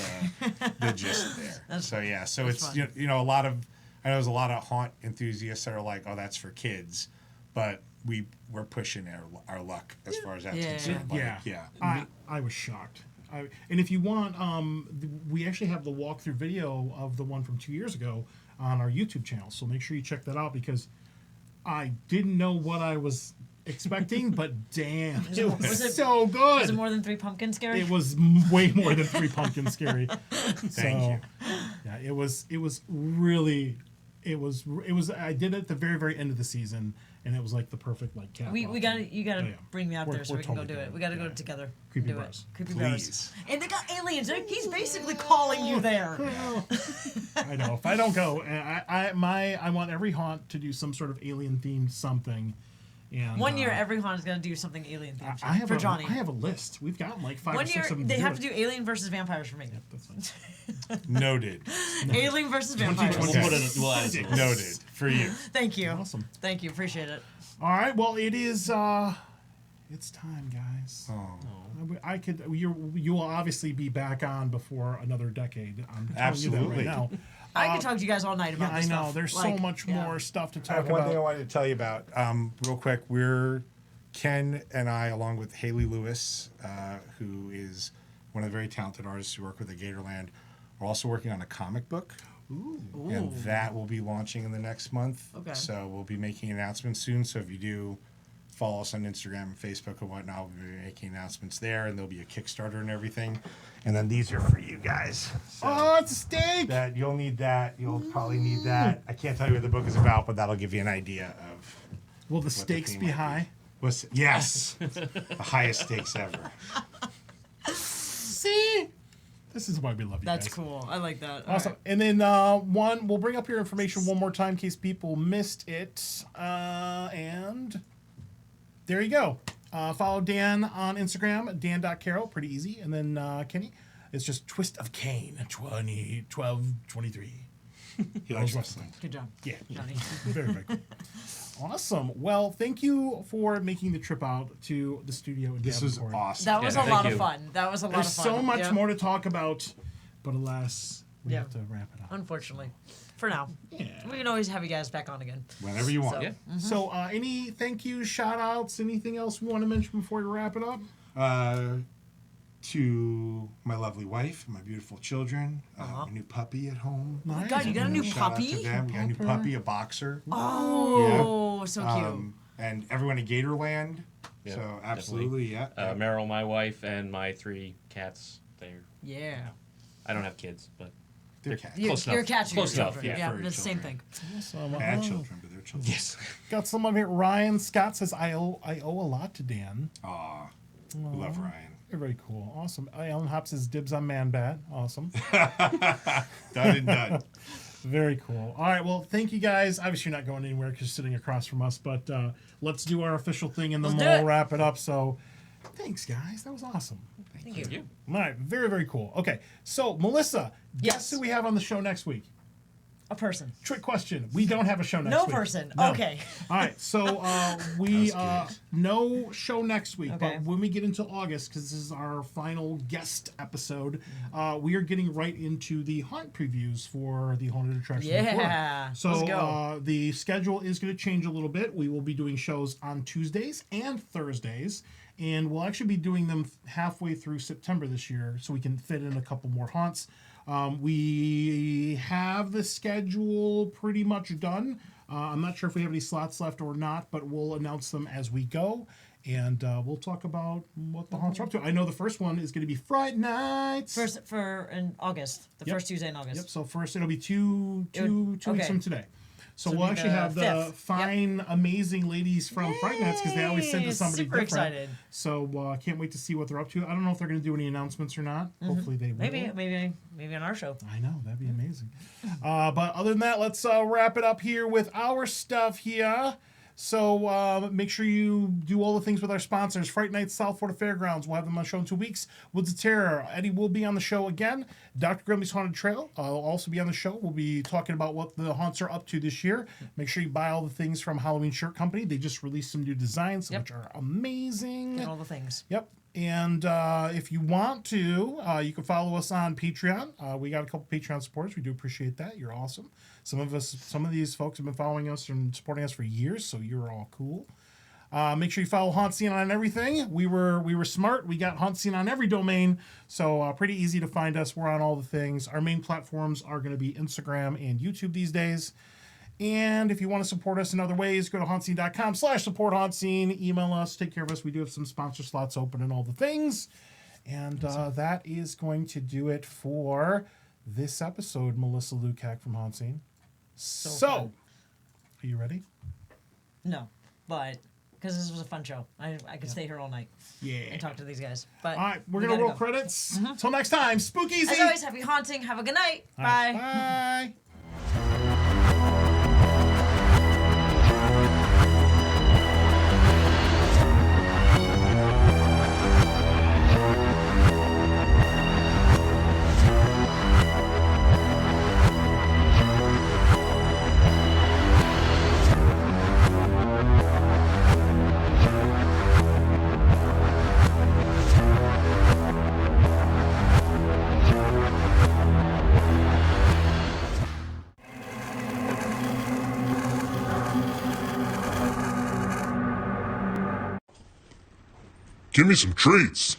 [SPEAKER 3] the gist there. So yeah, so
[SPEAKER 2] That's
[SPEAKER 3] it's
[SPEAKER 2] fun.
[SPEAKER 3] you know I know there's a lot of haunt enthusiasts that are like, oh, that's for kids, but we're pushing our luck as far as that's
[SPEAKER 2] Yeah.
[SPEAKER 3] concerned. Like,
[SPEAKER 1] Yeah.
[SPEAKER 3] yeah.
[SPEAKER 1] I was shocked. And if you want, we actually have the walkthrough video of the one from 2 years ago on our YouTube channel. So make sure you check that out because I didn't know what I was expecting, but damn, it was
[SPEAKER 2] was it-
[SPEAKER 1] so good.
[SPEAKER 2] Was it more than 3 pumpkins scary?
[SPEAKER 1] It was way more than 3 pumpkins scary.
[SPEAKER 3] Thank you.
[SPEAKER 1] Yeah, it was really, it was. I did it at the very, very end of the season, and it was like the perfect like cap.
[SPEAKER 2] we
[SPEAKER 1] off.
[SPEAKER 2] gotta you gotta
[SPEAKER 1] Oh, yeah.
[SPEAKER 2] bring me out
[SPEAKER 1] We're-
[SPEAKER 2] there so
[SPEAKER 1] we're
[SPEAKER 2] we can go
[SPEAKER 1] totally
[SPEAKER 2] do it.
[SPEAKER 1] doing
[SPEAKER 2] We gotta
[SPEAKER 1] it.
[SPEAKER 2] go
[SPEAKER 1] Yeah.
[SPEAKER 2] together.
[SPEAKER 1] Creepy
[SPEAKER 2] do
[SPEAKER 1] bars.
[SPEAKER 2] it. Creepy
[SPEAKER 3] Please.
[SPEAKER 2] bars. And they got aliens. He's basically calling you there.
[SPEAKER 1] I know. If I don't go, I want every haunt to do some sort of alien themed something. And
[SPEAKER 2] One year, every haunt is gonna do something alien themed
[SPEAKER 1] I have
[SPEAKER 2] for Johnny.
[SPEAKER 1] I have a list. We've got like 5 or
[SPEAKER 2] One
[SPEAKER 1] 6
[SPEAKER 2] year,
[SPEAKER 1] of them.
[SPEAKER 2] they have to do Alien versus Vampires for me.
[SPEAKER 1] That's fine.
[SPEAKER 3] Noted.
[SPEAKER 2] Alien versus Vampires.
[SPEAKER 4] We'll
[SPEAKER 3] Okay.
[SPEAKER 4] put it. We'll add it.
[SPEAKER 3] Noted for you.
[SPEAKER 2] Thank you.
[SPEAKER 1] Awesome.
[SPEAKER 2] Thank you. Appreciate it.
[SPEAKER 1] All right. Well, it is. It's time, guys.
[SPEAKER 3] Oh.
[SPEAKER 1] I could. You will obviously be back on before another decade. I'm telling
[SPEAKER 3] Absolutely.
[SPEAKER 1] you that right now.
[SPEAKER 2] I could talk to you guys all night
[SPEAKER 1] Yeah,
[SPEAKER 2] about
[SPEAKER 1] I
[SPEAKER 2] this
[SPEAKER 1] know.
[SPEAKER 2] stuff.
[SPEAKER 1] There's
[SPEAKER 2] Like,
[SPEAKER 1] so much
[SPEAKER 2] yeah.
[SPEAKER 1] more stuff to
[SPEAKER 3] I
[SPEAKER 1] talk
[SPEAKER 3] have one thing I
[SPEAKER 1] about.
[SPEAKER 3] wanted to tell you about, real quick. Ken and I, along with Haley Lewis, who is one of the very talented artists who work with the Gatorland, are also working on a comic book. And that will be launching in the next month.
[SPEAKER 2] Okay.
[SPEAKER 3] So we'll be making announcements soon. So if you do follow us on Instagram and Facebook and whatnot, we'll be making announcements there, and there'll be a Kickstarter and everything. And then these are for you guys. So
[SPEAKER 1] Oh, it's a steak.
[SPEAKER 3] that you'll need that. You'll probably need that. I can't tell you what the book is about, but that'll give you an idea of
[SPEAKER 1] Will the
[SPEAKER 3] the
[SPEAKER 1] stakes
[SPEAKER 3] theme
[SPEAKER 1] be
[SPEAKER 3] might be.
[SPEAKER 1] high?
[SPEAKER 3] yes, the highest stakes ever.
[SPEAKER 1] See, this is why we love you.
[SPEAKER 2] That's
[SPEAKER 1] guys.
[SPEAKER 2] cool. I like that. All
[SPEAKER 1] Awesome.
[SPEAKER 2] right.
[SPEAKER 1] And then we'll bring up your information one more time in case people missed it. And there you go. Follow Dan on Instagram, dan.carroll, pretty easy. And then Kenny, it's just Twist of Kane, 2012, 23.
[SPEAKER 3] He likes wrestling.
[SPEAKER 2] Good job,
[SPEAKER 1] Yeah,
[SPEAKER 2] Johnny.
[SPEAKER 1] very, very cool. Awesome. Well, thank you for making the trip out to the studio. In
[SPEAKER 3] This was
[SPEAKER 1] Davenport.
[SPEAKER 3] awesome.
[SPEAKER 2] That was
[SPEAKER 4] Yeah,
[SPEAKER 2] a lot
[SPEAKER 4] thank
[SPEAKER 2] of
[SPEAKER 4] you.
[SPEAKER 2] fun. That was a lot
[SPEAKER 1] There's
[SPEAKER 2] of fun.
[SPEAKER 1] so much
[SPEAKER 2] Yeah.
[SPEAKER 1] more to talk about, but alas, we
[SPEAKER 2] Yeah.
[SPEAKER 1] have to wrap it up.
[SPEAKER 2] Unfortunately, for now.
[SPEAKER 1] Yeah.
[SPEAKER 2] We can always have you guys back on again.
[SPEAKER 3] Whenever you want.
[SPEAKER 2] So-
[SPEAKER 4] Yeah.
[SPEAKER 1] So, any thank you, shout outs, anything else we want to mention before we wrap it up?
[SPEAKER 3] To my lovely wife, my beautiful children, my new puppy at home.
[SPEAKER 2] Oh my God, you got a new
[SPEAKER 3] Shout out to
[SPEAKER 2] puppy?
[SPEAKER 3] them. We got a new puppy, a boxer.
[SPEAKER 2] Oh, so cute.
[SPEAKER 3] And everyone at Gatorland.
[SPEAKER 4] Yeah,
[SPEAKER 3] So absolutely, yeah.
[SPEAKER 4] Meryl, my wife, and my 3 cats.
[SPEAKER 2] Yeah.
[SPEAKER 4] I don't have kids, but
[SPEAKER 3] They're cats.
[SPEAKER 4] Close
[SPEAKER 2] Your
[SPEAKER 4] enough.
[SPEAKER 2] cats are
[SPEAKER 4] Close
[SPEAKER 2] your
[SPEAKER 4] enough,
[SPEAKER 2] children.
[SPEAKER 4] yeah.
[SPEAKER 2] Yeah,
[SPEAKER 3] Furry
[SPEAKER 2] it's the same
[SPEAKER 3] children.
[SPEAKER 2] thing.
[SPEAKER 1] Awesome.
[SPEAKER 3] Bad children, but they're children.
[SPEAKER 4] yes.
[SPEAKER 1] Got someone here. Ryan Scott says, I owe a lot to Dan.
[SPEAKER 3] Aw, we love Ryan.
[SPEAKER 1] You're very cool. Awesome. Alan Hop says, dibs on Man Bat. Awesome.
[SPEAKER 3] Done and done.
[SPEAKER 1] Very cool. All right. Well, thank you guys. Obviously, you're not going anywhere because you're sitting across from us, but let's do our official thing and then
[SPEAKER 2] Let's do
[SPEAKER 1] we'll
[SPEAKER 2] it.
[SPEAKER 1] wrap it up. So, thanks, guys. That was awesome.
[SPEAKER 2] Thank you.
[SPEAKER 4] You.
[SPEAKER 1] All right. Very, very cool. Okay. So, Melissa, guess
[SPEAKER 2] Yes.
[SPEAKER 1] who we have on the show next week?
[SPEAKER 2] A person.
[SPEAKER 1] Trick question. We don't have a show next
[SPEAKER 2] No
[SPEAKER 1] week.
[SPEAKER 2] person.
[SPEAKER 1] No.
[SPEAKER 2] Okay.
[SPEAKER 1] All right, so we
[SPEAKER 3] That was
[SPEAKER 1] no show next week,
[SPEAKER 2] Okay.
[SPEAKER 1] but when we get into August, because this is our final guest episode, we are getting right into the haunt previews for the haunted attraction. of Florida.
[SPEAKER 2] Yeah.
[SPEAKER 1] So
[SPEAKER 2] Let's go.
[SPEAKER 1] the schedule is going to change a little bit. We will be doing shows on Tuesdays and Thursdays, and we'll actually be doing them halfway through September this year, so we can fit in a couple more haunts. We have the schedule pretty much done. I'm not sure if we have any slots left or not, but we'll announce them as we go. And we'll talk about what the haunts are up to. I know the first one is going to be Friday nights.
[SPEAKER 2] First for in August. The
[SPEAKER 1] Yep.
[SPEAKER 2] first Tuesday in August.
[SPEAKER 1] Yep. So first it'll be two
[SPEAKER 2] It would-
[SPEAKER 1] weeks
[SPEAKER 2] okay.
[SPEAKER 1] from today. So
[SPEAKER 2] So
[SPEAKER 1] we'll
[SPEAKER 2] it'll be
[SPEAKER 1] actually
[SPEAKER 2] the
[SPEAKER 1] have the
[SPEAKER 2] 5th. Yep.
[SPEAKER 1] fine, amazing ladies from Fright Nights because they always send us
[SPEAKER 2] Yay,
[SPEAKER 1] somebody
[SPEAKER 2] super
[SPEAKER 1] different.
[SPEAKER 2] excited.
[SPEAKER 1] So can't wait to see what they're up to. I don't know if they're going to do any announcements or not. Hopefully they will.
[SPEAKER 2] Maybe on our show.
[SPEAKER 1] I know, that'd be amazing. But other than that, let's wrap it up here with our stuff here. So make sure you do all the things with our sponsors. Fright Nights, South Florida Fairgrounds. We'll have them on the show in 2 weeks. Woods of Terror. Eddie will be on the show again. Dr. Grimley's Haunted Trail will also be on the show. We'll be talking about what the haunts are up to this year. Make sure you buy all the things from Halloween Shirt Company. They just released some new designs,
[SPEAKER 2] Yep.
[SPEAKER 1] which are amazing.
[SPEAKER 2] And all the things.
[SPEAKER 1] Yep. And if you want to, you can follow us on Patreon. We got a couple Patreon supporters. We do appreciate that. You're awesome. Some of these folks have been following us and supporting us for years, so you're all cool. Make sure you follow HauntScene on everything. We were smart. We got HauntScene on every domain, so pretty easy to find us. We're on all the things. Our main platforms are going to be Instagram and YouTube these days. And if you want to support us in other ways, go to hauntScene.com/support HauntScene. Email us, take care of us. We do have some sponsor slots open and all the things. And that is going to do it for this episode, Melissa Lukac from HauntScene. So,
[SPEAKER 2] fun.
[SPEAKER 1] are you ready?
[SPEAKER 2] No, but because this was a fun show, I could stay here all night
[SPEAKER 1] Yeah.
[SPEAKER 2] and talk to these guys. But
[SPEAKER 1] All right, we're
[SPEAKER 2] we
[SPEAKER 1] going to
[SPEAKER 2] gotta
[SPEAKER 1] roll
[SPEAKER 2] go.
[SPEAKER 1] credits. Till next time, spook easy.
[SPEAKER 2] As always, happy haunting. Have a good night.
[SPEAKER 1] All right,
[SPEAKER 2] Bye.
[SPEAKER 1] Bye.
[SPEAKER 5] Give me some treats.